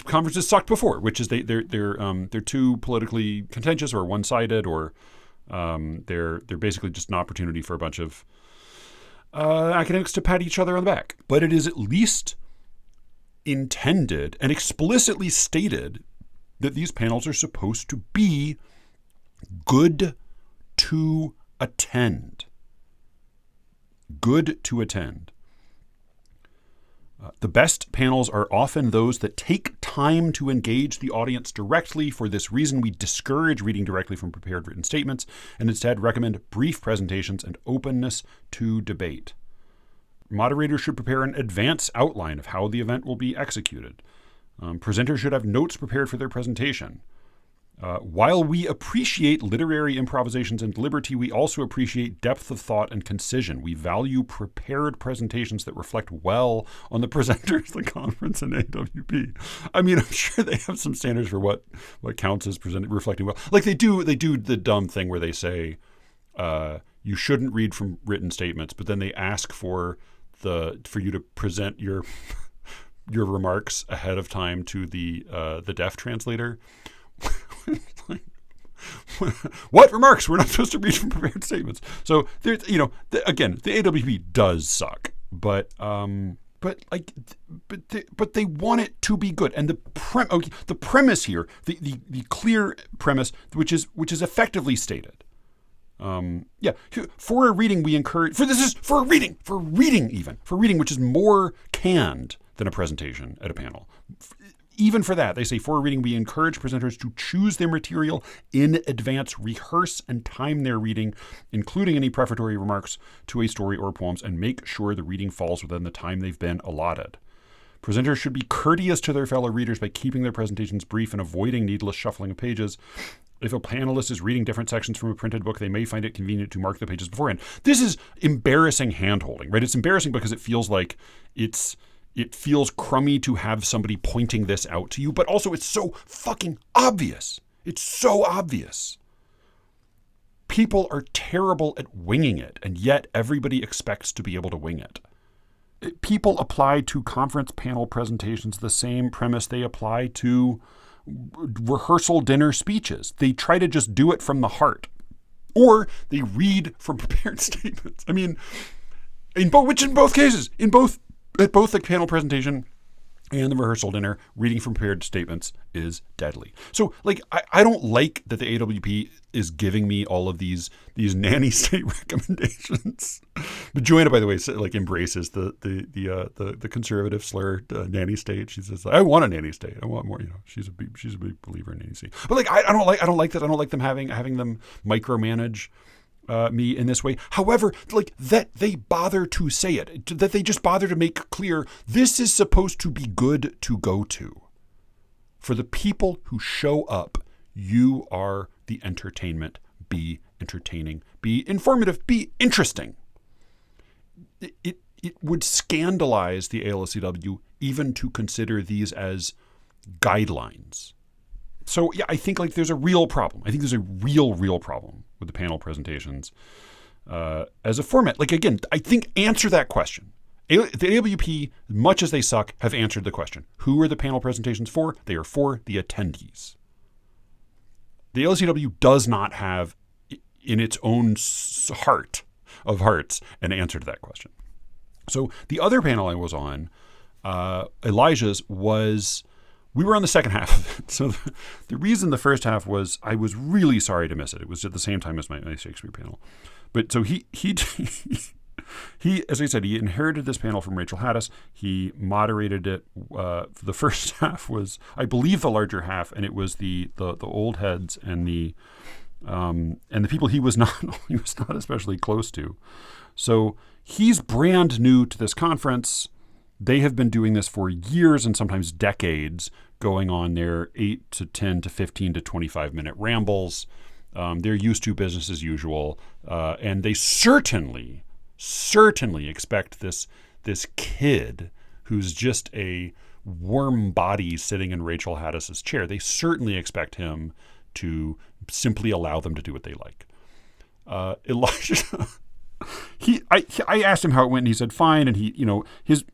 conferences sucked before, which is they're too politically contentious or one-sided, or They're basically just an opportunity for a bunch of academics to pat each other on the back. But it is at least intended and explicitly stated that these panels are supposed to be good to attend. Good to attend. The best panels are often those that take time to engage the audience directly. For this reason, we discourage reading directly from prepared written statements and instead recommend brief presentations and openness to debate. Moderators should prepare an advance outline of how the event will be executed. Presenters should have notes prepared for their presentation. While we appreciate literary improvisations and liberty, we also appreciate depth of thought and concision. We value prepared presentations that reflect well on the presenters, the conference, and AWP. I mean, I'm sure they have some standards for what counts as reflecting well. Like they do the dumb thing where they say you shouldn't read from written statements, but then they ask for you to present your remarks ahead of time to the deaf translator. What remarks? We're not supposed to read from prepared statements. So there's, again, the AWP does suck, but they want it to be good. And the premise here, the clear premise, which is effectively stated. For a reading, we encourage. For a reading, which is more canned than a presentation at a panel. Even for that, they say, for a reading, we encourage presenters to choose their material in advance, rehearse and time their reading, including any prefatory remarks to a story or poems, and make sure the reading falls within the time they've been allotted. Presenters should be courteous to their fellow readers by keeping their presentations brief and avoiding needless shuffling of pages. If a panelist is reading different sections from a printed book, they may find it convenient to mark the pages beforehand. This is embarrassing hand-holding, right? It's embarrassing because it feels like it feels crummy to have somebody pointing this out to you, but also it's so fucking obvious. It's so obvious. People are terrible at winging it, and yet everybody expects to be able to wing it. People apply to conference panel presentations the same premise they apply to rehearsal dinner speeches. They try to just do it from the heart, or they read from prepared statements. I mean, in both cases, at both the panel presentation and the rehearsal dinner, reading from prepared statements is deadly. So, I don't like that the AWP is giving me all of these nanny state recommendations. But Joanna, by the way, embraces the conservative slur nanny state. She says, "I want a nanny state. I want more." She's a big believer in nanny state. But I don't like that. I don't like them having them micromanage me in this way. However, that they bother to say it, that they just bother to make clear this is supposed to be good to go to. For the people who show up, you are the entertainment. Be entertaining, be informative, be interesting. It would scandalize the ALSCW even to consider these as guidelines. So I think there's a real problem. I think there's a real problem with the panel presentations as a format. Again, I think answer that question. The AWP, much as they suck, have answered the question. Who are the panel presentations for? They are for the attendees. The ALSCW does not have in its own heart of hearts an answer to that question. So the other panel I was on, Elijah's, we were on the second half of it. So the reason the first half was I was really sorry to miss it. It was at the same time as my Shakespeare panel. But so he as I said, he inherited this panel from Rachel Haddis. He moderated it. The first half was, I believe, the larger half, and it was the old heads and the people he was not especially close to. So he's brand new to this conference. They have been doing this for years and sometimes decades, going on their 8 to 10 to 15 to 25 minute rambles. They're used to business as usual, and they certainly expect this kid who's just a warm body sitting in Rachel Haddis's chair. They certainly expect him to simply allow them to do what they like. Elijah. I asked him how it went, and he said fine. And his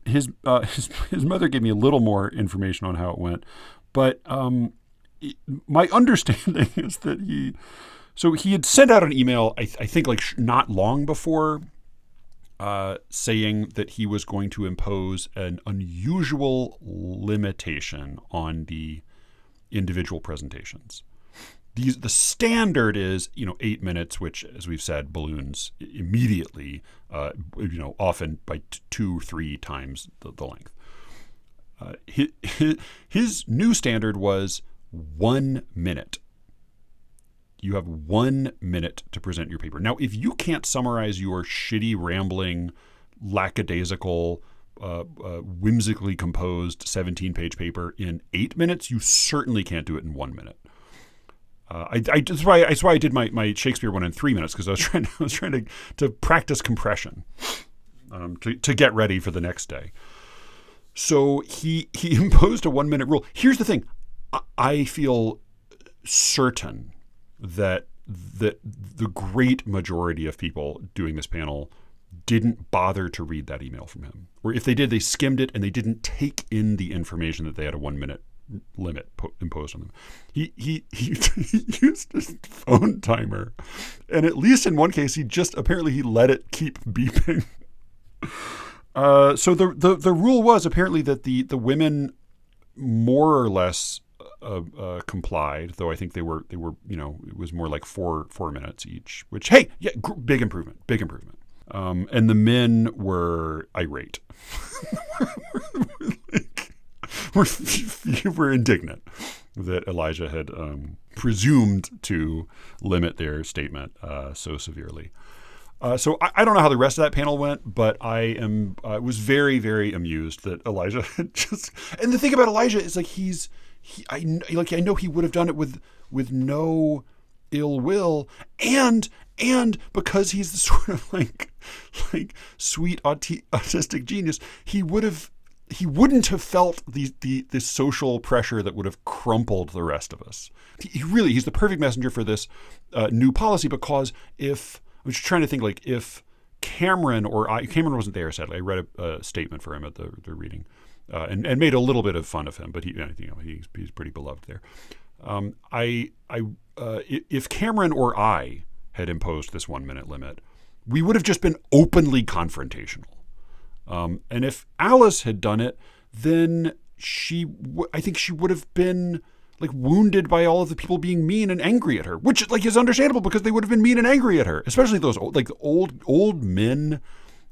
mother gave me a little more information on how it went, but my understanding is that he So he had sent out an email, I think like not long before, saying that he was going to impose an unusual limitation on the individual presentations. The standard is 8 minutes, which, as we've said, balloons immediately, often by 2 or 3 times the length. His new standard was 1 minute. You have 1 minute to present your paper. Now, if you can't summarize your shitty, rambling, lackadaisical, whimsically composed 17-page paper in 8 minutes, you certainly can't do it in 1 minute. That's why I did my Shakespeare one in 3 minutes, because I was trying to practice compression to get ready for the next day. So he imposed a 1 minute rule. Here's the thing: I feel certain that the great majority of people doing this panel didn't bother to read that email from him, or if they did, they skimmed it and they didn't take in the information that they had a 1 minute limit imposed on them. He used his phone timer, and at least in one case, he let it keep beeping. So the rule was apparently that the women more or less complied, though I think they were it was more like four minutes each. Which, hey, yeah, big improvement. And the men were irate. We're indignant that Elijah had presumed to limit their statement so severely. So I don't know how the rest of that panel went, but I was very, very amused that Elijah had just. And the thing about Elijah is like I know he would have done it with no ill will, and because he's the sort of like sweet autistic genius, he wouldn't have felt the social pressure that would have crumpled the rest of us. He's the perfect messenger for this new policy, because I'm just trying to think, like, if Cameron wasn't there, sadly. I read a statement for him at the reading, and made a little bit of fun of him, but he's pretty beloved there. If Cameron or I had imposed this 1 minute limit, we would have just been openly confrontational. And if Alice had done it, then I think she would have been like wounded by all of the people being mean and angry at her, which like is understandable, because they would have been mean and angry at her, especially those old men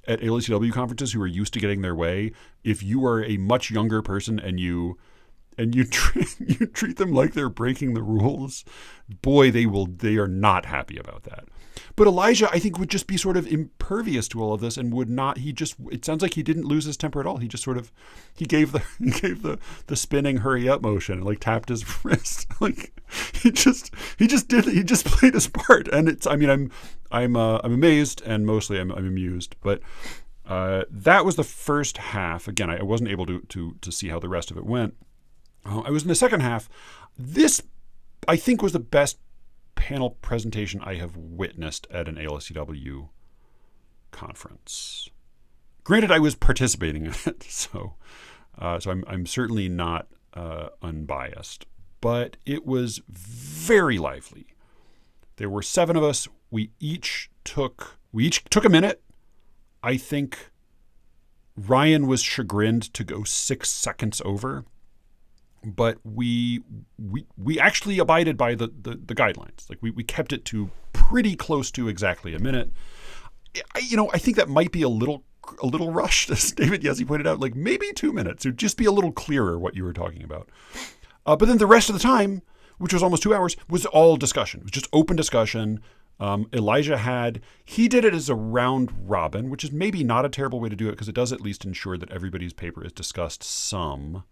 at ALSCW conferences who are used to getting their way. If you are a much younger person and you treat them like they're breaking the rules, boy, they are not happy about that. But Elijah, I think, would just be sort of impervious to all of this and would not. It sounds like he didn't lose his temper at all. He just sort of, he gave the spinning hurry up motion and like tapped his wrist. Like he just played his part. And I'm amazed, and mostly I'm amused. But that was the first half. Again, I wasn't able to see how the rest of it went. I was in the second half. This, I think, was the best panel presentation I have witnessed at an ALSCW conference. Granted, I was participating in it, so I'm certainly not unbiased, but it was very lively. There were 7 of us. We each took a minute. I think Ryan was chagrined to go 6 seconds over, but we actually abided by the guidelines. Like we kept it to pretty close to exactly a minute. I think that might be a little rushed, as David Yezzi pointed out. Like maybe 2 minutes. It would just be a little clearer what you were talking about. But then the rest of the time, which was almost 2 hours, was all discussion. It was just open discussion. Elijah he did it as a round robin, which is maybe not a terrible way to do it, because it does at least ensure that everybody's paper is discussed some.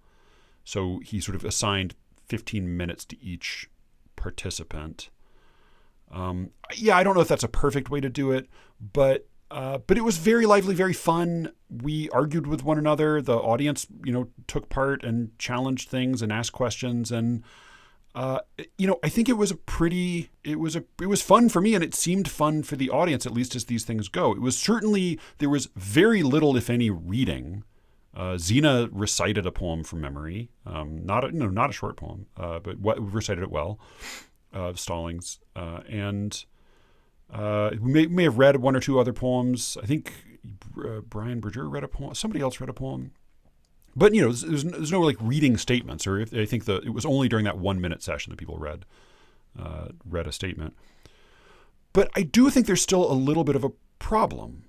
So he sort of assigned 15 minutes to each participant. I don't know if that's a perfect way to do it, but it was very lively, very fun. We argued with one another. The audience, took part and challenged things and asked questions. And, I think it was fun for me, and it seemed fun for the audience, at least as these things go. It was certainly, there was very little, if any, reading. Xena recited a poem from memory, not a short poem, but recited it well. Stallings, and we may have read one or two other poems. I think Brian Bridger read a poem. Somebody else read a poem. But, there's no like reading statements, or I think it was only during that 1 minute session that people read a statement. But I do think there's still a little bit of a problem,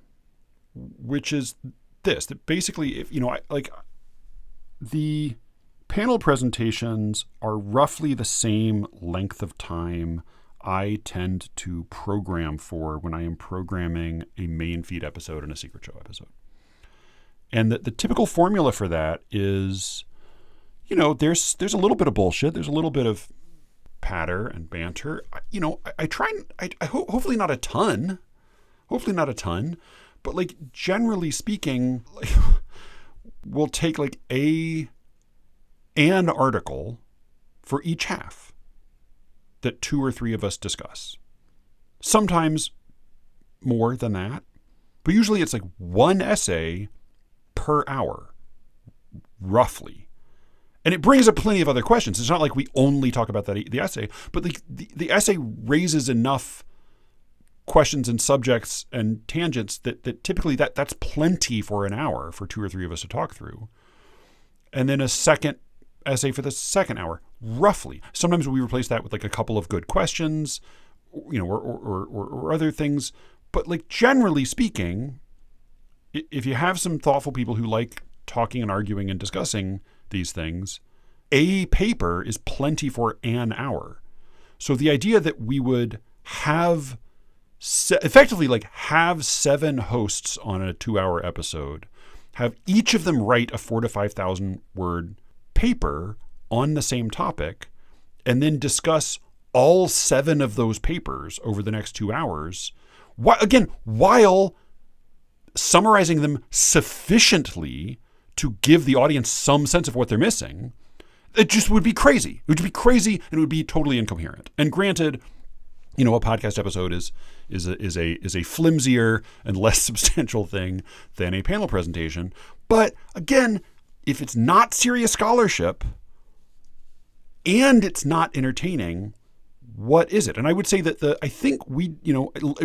which is this, that basically, if, the panel presentations are roughly the same length of time I tend to program for when I am programming a main feed episode and a secret show episode. And the typical formula for that is, there's a little bit of bullshit. There's a little bit of patter and banter. I try and hopefully not a ton. Hopefully not a ton. But like generally speaking, we'll take like an article for each half that 2 or 3 of us discuss. Sometimes more than that. But usually it's like one essay per hour, roughly. And it brings up plenty of other questions. It's not like we only talk about the essay, but the essay raises enough questions and subjects and tangents that typically that's plenty for an hour for 2 or 3 of us to talk through. And then a second essay for the second hour, roughly. Sometimes we replace that with like a couple of good questions, or other things. But like generally speaking, if you have some thoughtful people who like talking and arguing and discussing these things, a paper is plenty for an hour. So the idea that we would have effectively like have 7 hosts on a 2-hour episode, have each of them write a 4,000 to 5,000 word paper on the same topic, and then discuss all 7 of those papers over the next 2 hours, while summarizing them sufficiently to give the audience some sense of what they're missing, it just would be crazy. It would be crazy, and it would be totally incoherent. And granted, a podcast episode is a flimsier and less substantial thing than a panel presentation. But again, if it's not serious scholarship and it's not entertaining, what is it? And I would say that I think we,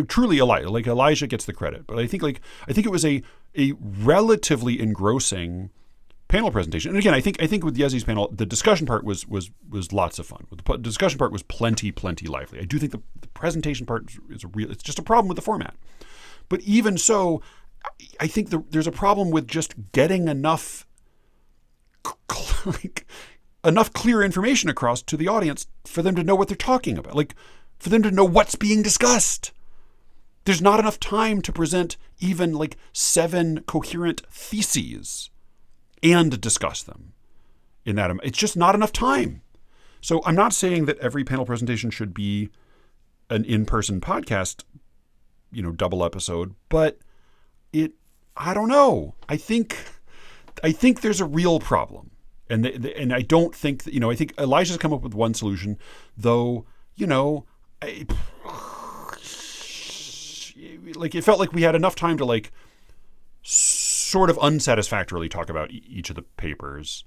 truly Elijah gets the credit, but I think it was a relatively engrossing panel presentation. And again, I think with Yezi's panel, the discussion part was lots of fun. The discussion part was plenty lively. I do think the presentation part is it's just a problem with the format. But even so, I think there's a problem with just getting enough clear information across to the audience for them to know what they're talking about, like for them to know what's being discussed. There's not enough time to present even like 7 coherent theses and discuss them in that. It's just not enough time. So I'm not saying that every panel presentation should be an in-person podcast, double episode, but I don't know. I think there's a real problem. And I don't think that, I think Elijah's come up with one solution, though, it felt like we had enough time to like sort of unsatisfactorily talk about each of the papers.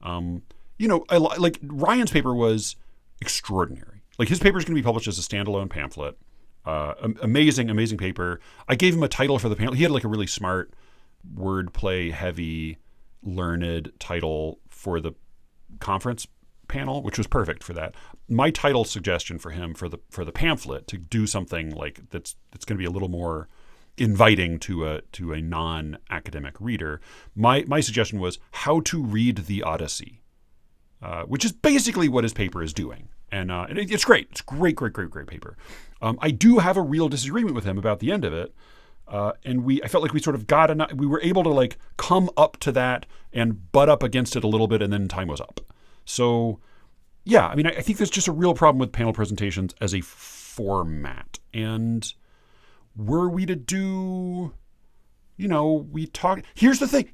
Like Ryan's paper was extraordinary. Like his paper is going to be published as a standalone pamphlet. Amazing paper. I gave him a title for the panel. He had like a really smart, wordplay heavy, learned title for the conference panel, which was perfect for that. My title suggestion for him for the pamphlet to do something like that's going to be a little more inviting to a non-academic reader. My suggestion was how to read the Odyssey, which is basically what his paper is doing, and it's great. It's great paper. I do have a real disagreement with him about the end of it. And I felt like we sort of we were able to like come up to that and butt up against it a little bit, and then time was up. So yeah, I mean, I think there's just a real problem with panel presentations as a format. And were we to do, here's the thing.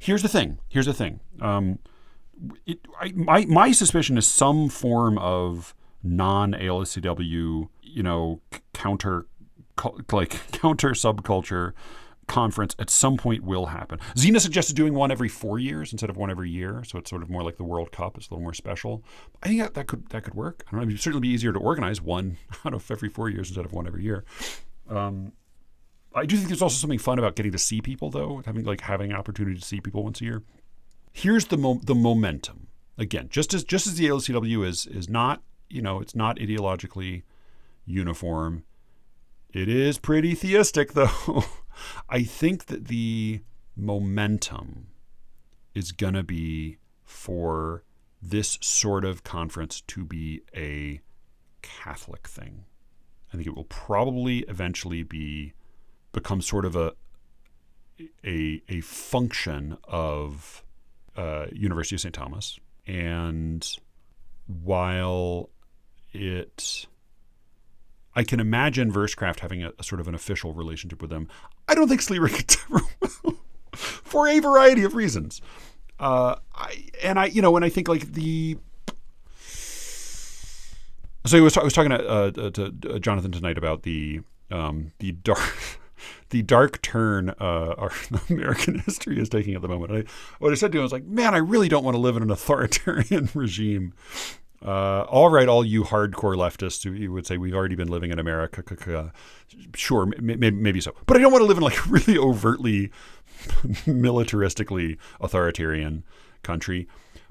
My suspicion is some form of non-ALSCW, counter subculture conference at some point will happen. Xena suggested doing one every 4 years instead of one every year, so it's sort of more like the World Cup. It's a little more special. I think that could work. I don't know. It'd certainly be easier to organize one out of every 4 years instead of one every year. I do think there's also something fun about getting to see people, though, having an opportunity to see people once a year. Here's the momentum. Again, just as the ALSCW is not, it's not ideologically uniform. It is pretty theistic, though. I think that the momentum is going to be for this sort of conference to be a Catholic thing. I think it will probably eventually become sort of a function of University of St. Thomas. And while I can imagine Versecraft having a sort of an official relationship with them, I don't think SLEERICKETS ever will, for a variety of reasons. I think like So I was talking to Jonathan tonight about the dark turn our American history is taking at the moment. What I said to him was like, man, I really don't want to live in an authoritarian regime. All right, all you hardcore leftists who would say we've already been living in America, sure, maybe so. But I don't want to live in like a really overtly militaristically authoritarian country.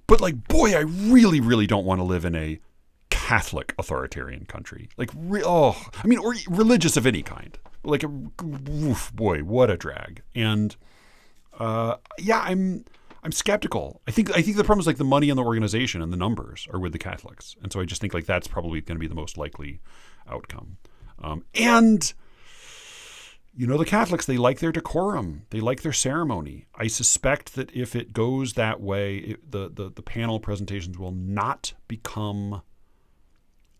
But like, boy, I really, really don't want to live in a Catholic authoritarian country. Like, or religious of any kind. Like, boy, what a drag. And I'm skeptical. I think the problem is like the money and the organization and the numbers are with the Catholics. And so I just think like that's probably going to be the most likely outcome. And the Catholics, they like their decorum. They like their ceremony. I suspect that if it goes that way, the panel presentations will not become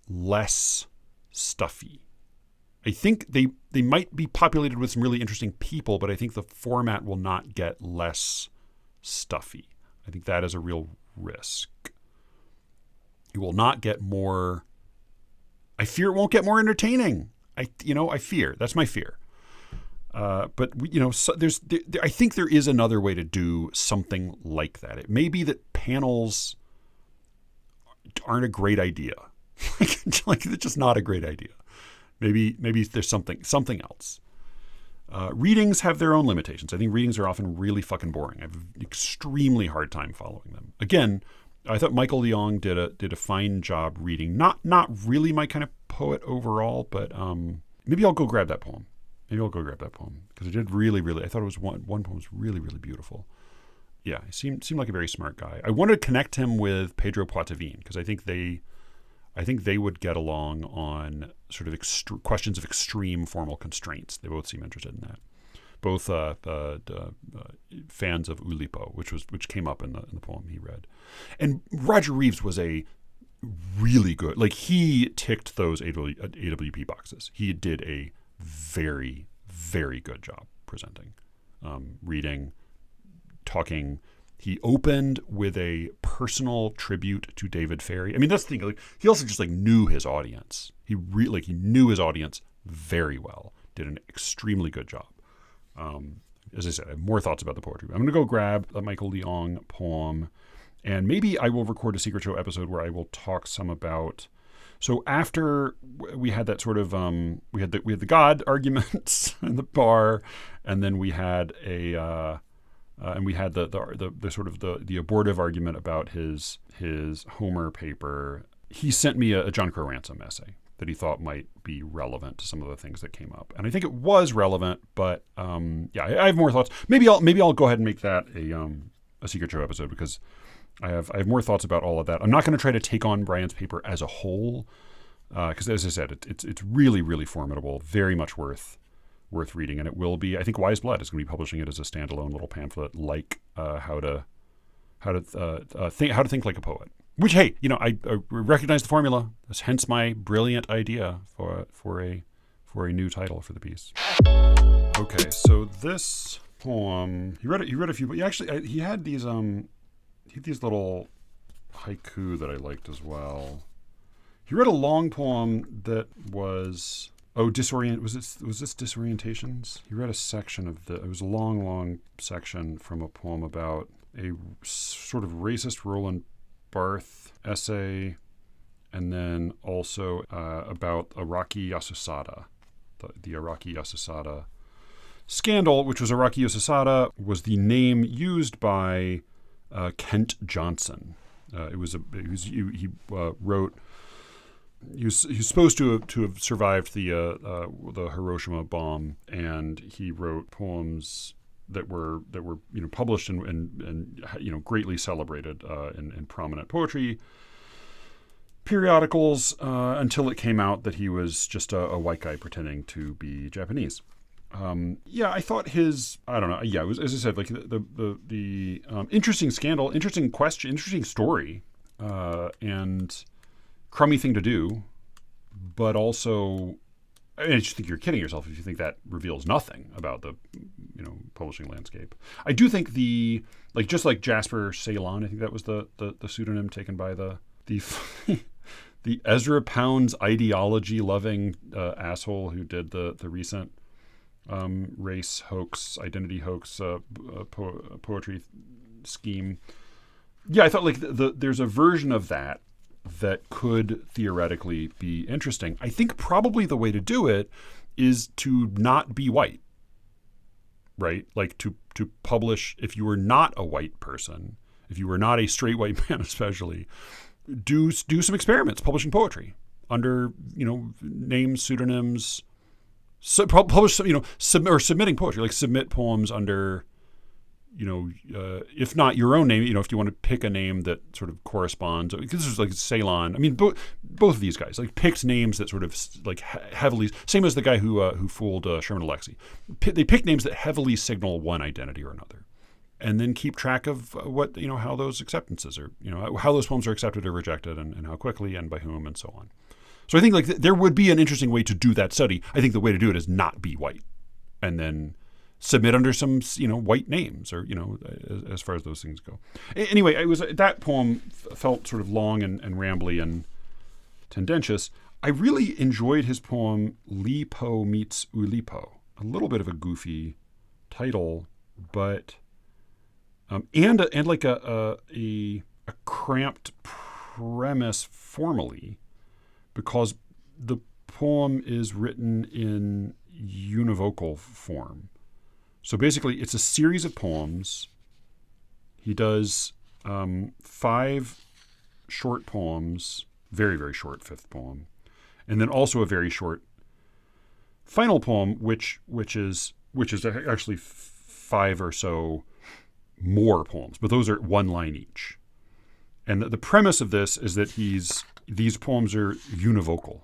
less stuffy. I think they might be populated with some really interesting people, but I think the format will not get less stuffy. I think that is a real risk. It will not get more. I fear it won't get more entertaining. I fear. That's my fear. But I think there is another way to do something like that. It may be that panels aren't a great idea. Like it's just not a great idea. Maybe there's something else. Readings have their own limitations. I think readings are often really fucking boring. I have an extremely hard time following them. Again, I thought Michael Leong did a fine job reading. Not really my kind of poet overall, but maybe I'll go grab that poem. Because it did really, really. I thought it was one poem was really, really beautiful. Yeah, he seemed like a very smart guy. I wanted to connect him with Pedro Poitevin because I think they would get along on sort of questions of extreme formal constraints. They both seem interested in that. Both fans of Oulipo, which came up in the poem he read. And Roger Reeves was a really good, like he ticked those AWP boxes. He did a very, very good job presenting, reading, talking. He opened with a personal tribute to David Ferry. I mean, that's the thing. Like, he also just like knew his audience. He knew his audience very well. Did an extremely good job. As I said, I have more thoughts about the poetry. I'm going to go grab a Michael Leong poem, and maybe I will record a Secret Show episode where I will talk some about. So after we had that sort of we had the God arguments in the bar, and then we had the sort of the abortive argument about his Homer paper. He sent me a John Crow Ransom essay that he thought might be relevant to some of the things that came up, and I think it was relevant. But I have more thoughts. Maybe I'll go ahead and make that a Secret Show episode because I have more thoughts about all of that. I'm not going to try to take on Brian's paper as a whole because, as I said, it's really, really formidable, very much worth reading, and it will be. I think Wise Blood is going to be publishing it as a standalone little pamphlet, like how to think like a poet. Which, hey, I recognize the formula. Hence my brilliant idea for a new title for the piece. Okay, so this poem, he read a few, but he had these little haiku that I liked as well. He read a long poem that was Oh, was this Disorientations? He read a section of it was a long section from a poem about a sort of racist Roland Barthes essay, and then also about Iraqi Yasusada, the Iraqi Yasusada scandal, which was Iraqi Yasusada was the name used by Kent Johnson. He wrote. He was supposed to have survived the Hiroshima bomb, and he wrote poems that were published and greatly celebrated in prominent poetry periodicals until it came out that he was just a white guy pretending to be Japanese. I thought I don't know. Yeah, it was, as I said, like the interesting scandal, interesting question, interesting story, and crummy thing to do, but also, I just think you're kidding yourself if you think that reveals nothing about the, publishing landscape. I do think just like Jasper Ceylon, I think that was the pseudonym taken by the the Ezra Pound's ideology-loving asshole who did the recent race hoax, identity hoax poetry scheme. Yeah, I thought like there's a version of that could theoretically be interesting. I think probably the way to do it is to not be white, right? Like to publish, if you were not a white person, if you were not a straight white man especially, do some experiments publishing poetry under, names, pseudonyms, publish, submitting poetry, like submit poems under, if not your own name, if you want to pick a name that sort of corresponds, because this is like Ceylon. I mean, both of these guys like picked names that sort of like heavily, same as the guy who fooled Sherman Alexie. They pick names that heavily signal one identity or another, and then keep track of what, how those acceptances are, how those poems are accepted or rejected, and how quickly and by whom and so on. So I think like there would be an interesting way to do that study. I think the way to do it is not be white, and then submit under some, white names, or, as far as those things go. Anyway, that poem felt sort of long and rambly and tendentious. I really enjoyed his poem Lipo Meets Ulipo. A little bit of a goofy title, but and like a cramped premise formally, because the poem is written in univocal form. So basically, it's a series of poems. He does 5 short poems, very, very short fifth poem, and then also a very short final poem, which is actually 5 or so more poems, but those are 1 line each. And the premise of this is that these poems are univocal,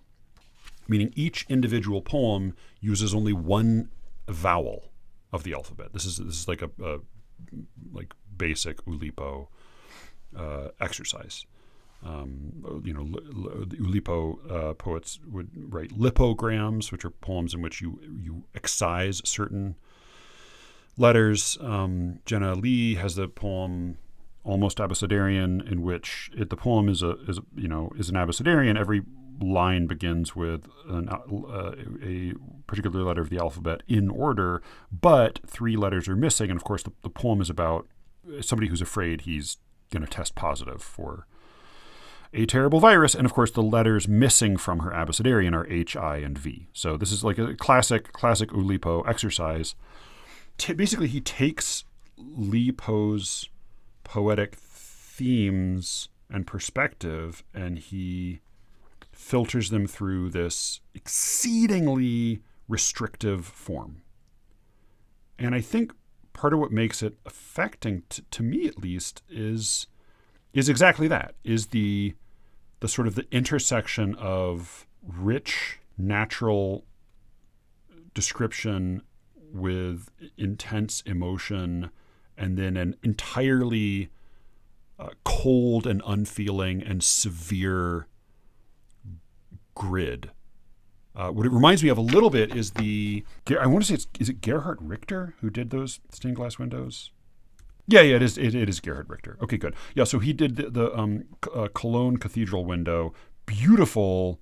meaning each individual poem uses only 1 vowel of the alphabet. This is like a like basic Ulipo exercise. The Ulipo poets would write lipograms, which are poems in which you excise certain letters. Jenna Lee has the poem Almost Abecedarian, in which the poem is an abecedarian. Every line begins with a particular letter of the alphabet in order, but 3 letters are missing. And of course, the poem is about somebody who's afraid he's going to test positive for a terrible virus. And of course, the letters missing from her abecedarian are H, I, and V. So this is like a classic Ulipo exercise. Basically, he takes Lipo's poetic themes and perspective, and he filters them through this exceedingly restrictive form. And I think part of what makes it affecting, to me at least, is exactly that, is the sort of the intersection of rich, natural description with intense emotion, and then an entirely cold and unfeeling and severe grid. What it reminds me of a little bit is I want to say is it Gerhard Richter who did those stained glass windows? Yeah, it is. It is Gerhard Richter. Okay, good. Yeah, so he did the Cologne Cathedral window. Beautiful,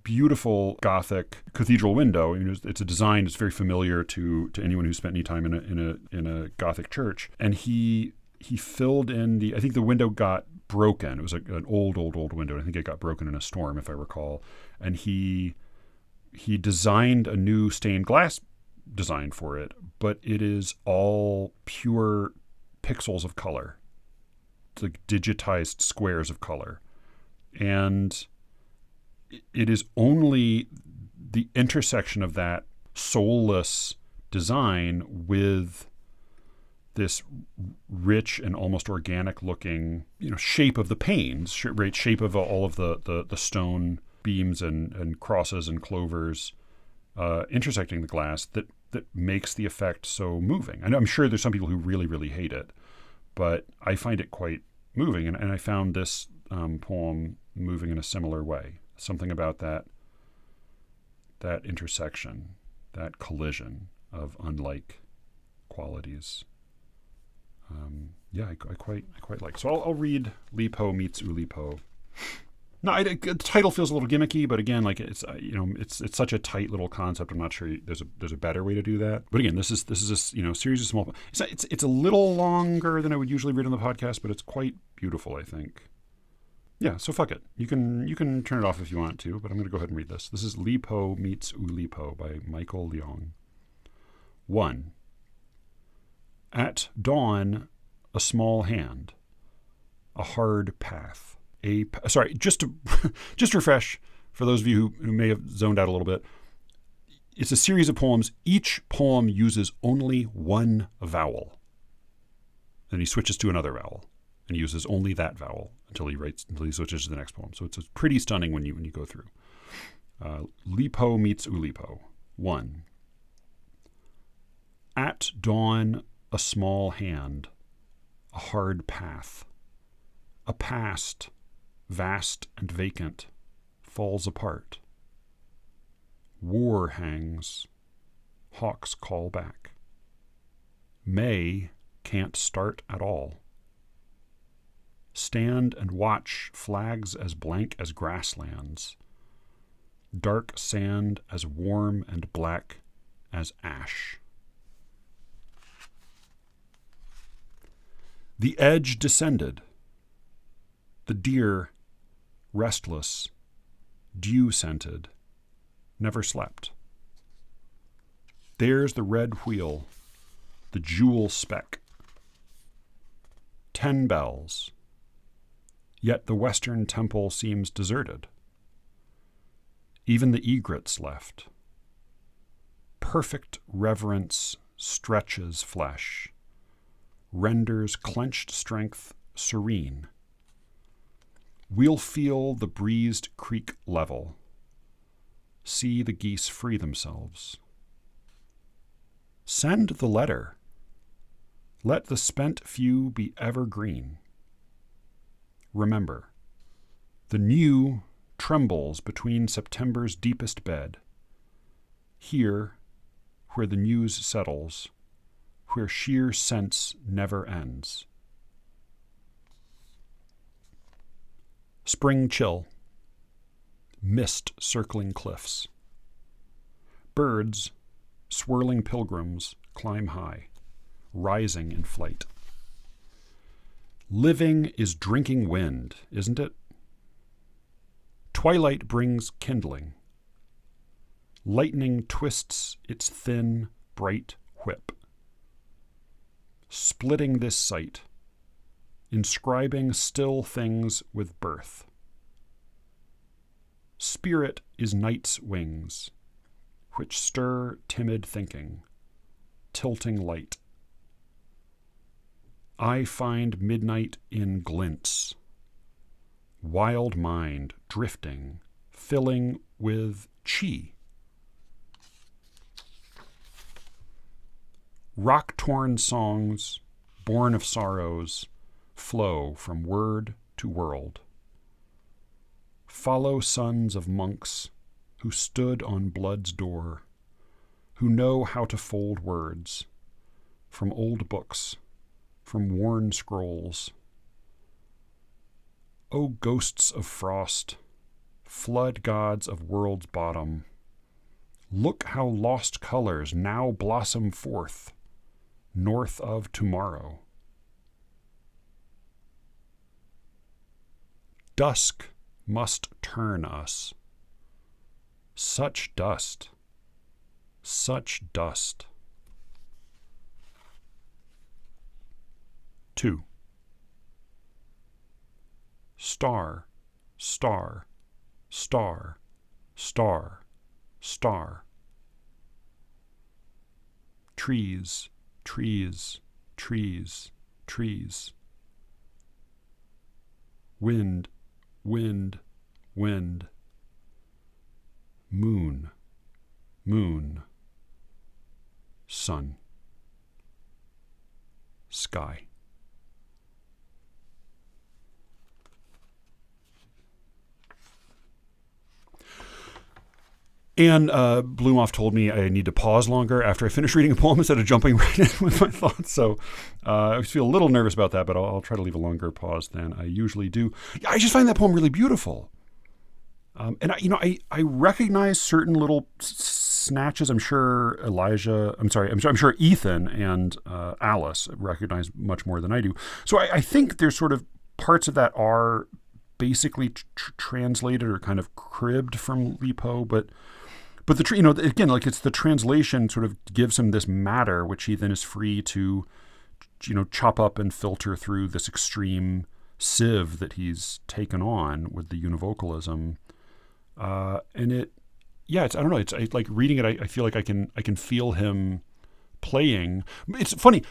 beautiful Gothic cathedral window. It's a design that's very familiar to anyone who's spent any time in a Gothic church. And he filled in I think the window got broken. It was an old window. I think it got broken in a storm, if I recall. And he designed a new stained glass design for it, but it is all pure pixels of color. It's like digitized squares of color. And it is only the intersection of that soulless design with this rich and almost organic looking, shape of the panes, right? Shape of all of the stone beams and crosses and clovers intersecting the glass that makes the effect so moving. And I'm sure there's some people who really, really hate it, but I find it quite moving. And I found this poem moving in a similar way. Something about that intersection, that collision of unlike qualities. I quite like. So I'll read Lipo Meets Ulipo. No, the title feels a little gimmicky, but again, like it's such a tight little concept. I'm not sure there's a better way to do that. But again, this is a series of small. It's a little longer than I would usually read on the podcast, but it's quite beautiful, I think. Yeah, so fuck it. You can turn it off if you want to, but I'm going to go ahead and read this. This is Lipo Meets Ulipo by Michael Leong. 1. At dawn, a small hand, a hard path. Just to refresh for those of you who may have zoned out a little bit. It's a series of poems. Each poem uses only one vowel. Then he switches to another vowel and he uses only that vowel until he switches to the next poem. So it's pretty stunning when you go through. Lipo Meets Ulipo. 1. At dawn, a small hand, a hard path, a past, vast and vacant, falls apart. War hangs, hawks call back. May can't start at all. Stand and watch flags as blank as grasslands, dark sand as warm and black as ash. The edge descended. The deer, restless, dew-scented, never slept. There's the red wheel, the jewel speck. 10 bells. Yet the western temple seems deserted. Even the egrets left. Perfect reverence stretches flesh, renders clenched strength serene. We'll feel the breezed creek level, see the geese free themselves. Send the letter. Let the spent few be evergreen. Remember, the new trembles between September's deepest bed. Here, where the news settles, where sheer sense never ends. Spring chill. Mist circling cliffs. Birds, swirling pilgrims, climb high, rising in flight. Living is drinking wind, isn't it? Twilight brings kindling. Lightning twists its thin, bright whip. Splitting this sight, inscribing still things with birth. Spirit is night's wings, which stir timid thinking, tilting light. I find midnight in glints, wild mind drifting, filling with chi. Rock-torn songs, born of sorrows, flow from word to world. Follow sons of monks who stood on blood's door, who know how to fold words from old books, from worn scrolls. O ghosts of frost, flood gods of world's bottom, look how lost colors now blossom forth, north of tomorrow. Dusk must turn us. Such dust, such dust. 2. Star, star, star, star, star. Trees, trees, trees, trees. Wind, wind, wind. Moon, moon. Sun. Sky. And Bloomoff told me I need to pause longer after I finish reading a poem instead of jumping right in with my thoughts. So I feel a little nervous about that, but I'll try to leave a longer pause than I usually do. I just find that poem really beautiful. And I recognize certain little snatches. I'm sure I'm sure Ethan and Alice recognize much more than I do. So I think there's sort of parts of that are basically translated or kind of cribbed from Li Po, but again, like it's the translation sort of gives him this matter, which he then is free to, chop up and filter through this extreme sieve that he's taken on with the univocalism. And I don't know. It's like reading it. I feel like I can feel him playing. It's funny.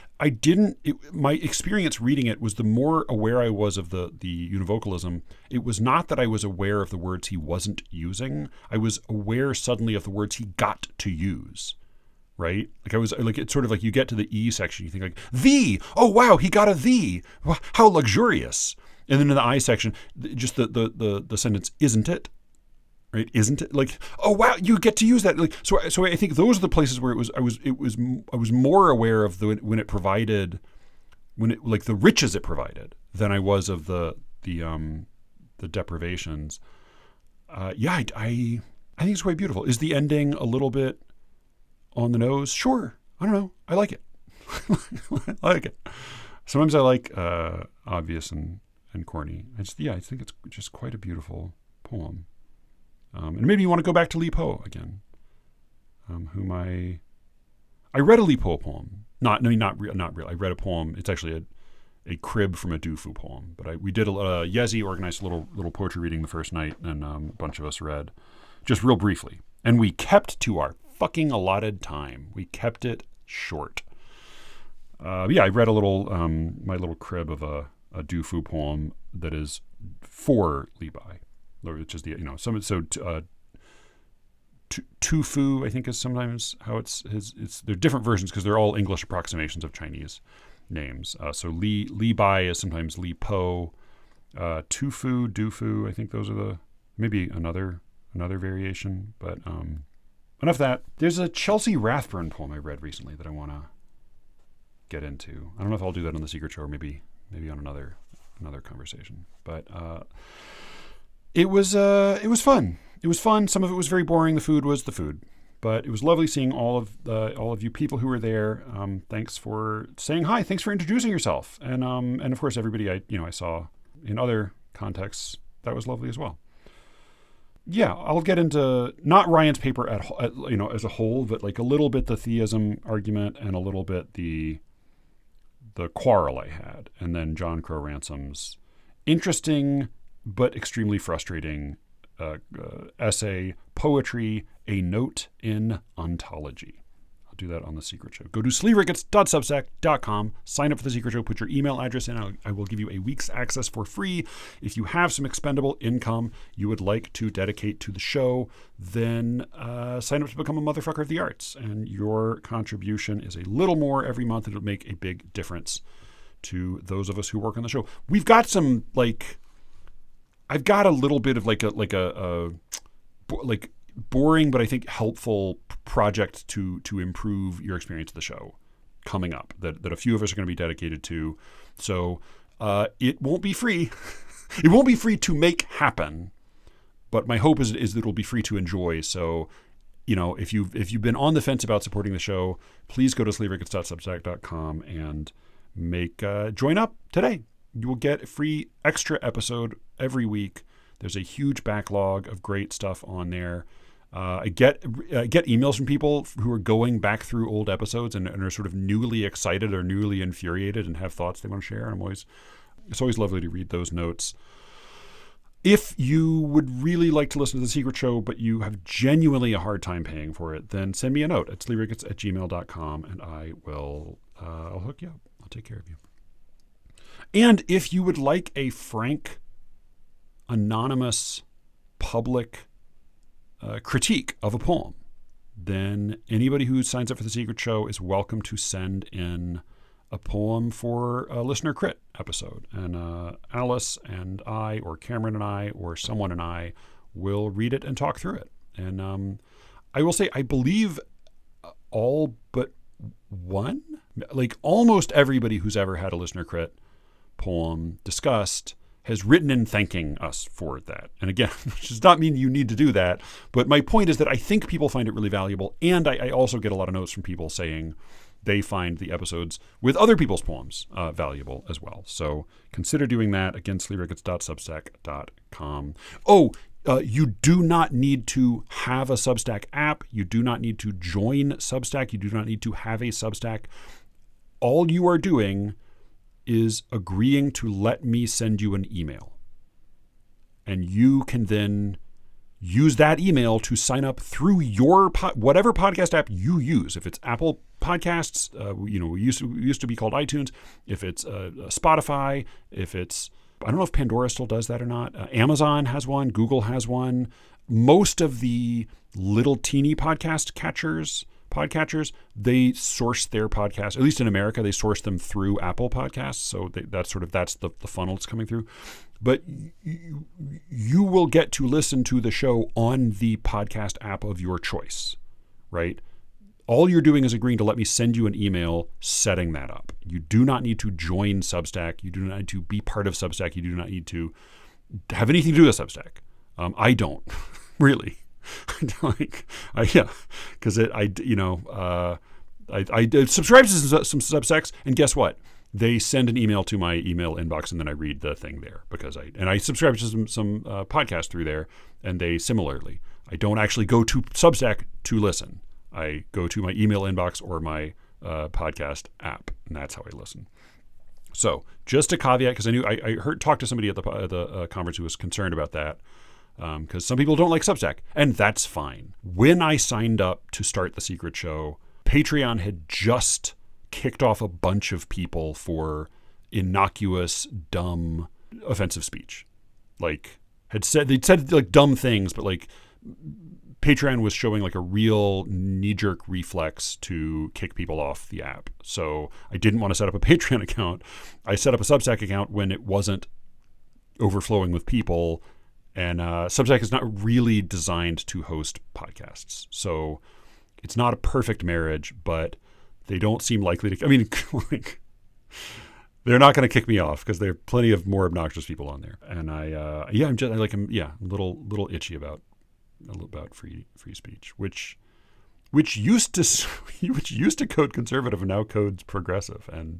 My experience reading it was the more aware I was of the univocalism. It was not that I was aware of the words he wasn't using. I was aware suddenly of the words he got to use. Right? Like I was like, it's sort of like you get to the E section, you think like the, oh wow, he got a the, how luxurious. And then in the I section, just the sentence, isn't it? Right? Isn't it? Like, oh wow, you get to use that. Like, so I think those are the places where I was more aware of when it provided, like the riches it provided than I was of the deprivations. I think it's quite beautiful. Is the ending a little bit on the nose? Sure. I don't know. I like it. I like it. Sometimes I like obvious and corny. I think it's just quite a beautiful poem. And maybe you want to go back to Li Po again, whom I read a Li Po poem. Not really. I read a poem. It's actually a crib from a Du Fu poem. But we did Yezi organized a little poetry reading the first night, and a bunch of us read, just real briefly. And we kept to our fucking allotted time. We kept it short. I read a little my little crib of a Du Fu poem that is for Li Bai. Which is Tufu, I think is sometimes how it's they're different versions because they're all English approximations of Chinese names. So Li Bai is sometimes Li Po, Tufu, Dufu. I think those are maybe another variation. But enough of that. There's a Chelsea Rathburn poem I read recently that I want to get into. I don't know if I'll do that on the Secret Show or maybe on another conversation. But It was fun. It was fun. Some of it was very boring. The food was the food, but it was lovely seeing all of you people who were there. Thanks for saying hi. Thanks for introducing yourself, and of course everybody I saw in other contexts. That was lovely as well. Yeah, I'll get into not Ryan's paper as a whole, but like a little bit the theism argument and a little bit the quarrel I had, and then John Crow Ransom's interesting but extremely frustrating essay, Poetry, A Note in Ontology. I'll do that on The Secret Show. Go to SLEERICKETS.substack.com, sign up for The Secret Show, put your email address in, I will give you a week's access for free. If you have some expendable income you would like to dedicate to the show, then sign up to become a motherfucker of the arts. And your contribution is a little more every month, and it'll make a big difference to those of us who work on the show. We've got some, I've got a little bit of like boring, but I think helpful project to improve your experience of the show coming up that a few of us are going to be dedicated to. So it won't be free. It won't be free to make happen, but my hope is that it'll be free to enjoy. So, if you've been on the fence about supporting the show, please go to SLEERICKETS.substack.com and join up today. You will get a free extra episode every week. There's a huge backlog of great stuff on there. I get emails from people who are going back through old episodes and are sort of newly excited or newly infuriated and have thoughts they want to share. And it's always lovely to read those notes. If you would really like to listen to The Secret Show, but you have genuinely a hard time paying for it, then send me a note at SLEERICKETS@gmail.com and I'll hook you up. I'll take care of you. And if you would like a frank, anonymous, public critique of a poem, then anybody who signs up for The Secret Show is welcome to send in a poem for a listener crit episode. And Alice and I, or Cameron and I, or someone and I will read it and talk through it. And I will say, I believe all but one, like almost everybody who's ever had a listener crit poem discussed has written in thanking us for that. And again, which does not mean you need to do that. But my point is that I think people find it really valuable. And I also get a lot of notes from people saying they find the episodes with other people's poems valuable as well. So consider doing that. Again, SLEERICKETS.substack.com. You do not need to have a Substack app. You do not need to join Substack. You do not need to have a Substack. All you are doing is agreeing to let me send you an email. And you can then use that email to sign up through your whatever podcast app you use. If it's Apple Podcasts, we used to be called iTunes. If it's Spotify, if it's, I don't know if Pandora still does that or not. Amazon has one. Google has one. Most of the little teeny podcatchers, they source their podcasts, at least in America, they source them through Apple Podcasts. So that's the funnel it's coming through. But you will get to listen to the show on the podcast app of your choice, right? All you're doing is agreeing to let me send you an email setting that up. You do not need to join Substack. You do not need to be part of Substack. You do not need to have anything to do with Substack. I don't really. I subscribe to some Substacks, and guess what? They send an email to my email inbox, and then I read the thing there because I subscribe to some podcasts through there, and they similarly. I don't actually go to Substack to listen. I go to my email inbox or my podcast app, and that's how I listen. So just a caveat, because I talked to somebody at the conference who was concerned about that. Because some people don't like Substack, and that's fine. When I signed up to start The Secret Show, Patreon had just kicked off a bunch of people for innocuous, dumb, offensive speech. They'd said like dumb things, but like Patreon was showing like a real knee-jerk reflex to kick people off the app. So I didn't want to set up a Patreon account. I set up a Substack account when it wasn't overflowing with people. And Substack is not really designed to host podcasts. So it's not a perfect marriage, but they don't seem likely to. I mean, they're not going to kick me off because there are plenty of more obnoxious people on there. And I'm a little itchy about free speech, which used to code conservative and now codes progressive and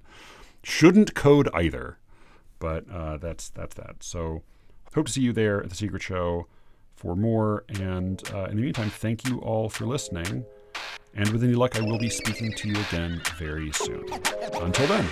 shouldn't code either. But that's that. So. Hope to see you there at The Secret Show for more. And in the meantime, thank you all for listening. And with any luck, I will be speaking to you again very soon. Until then.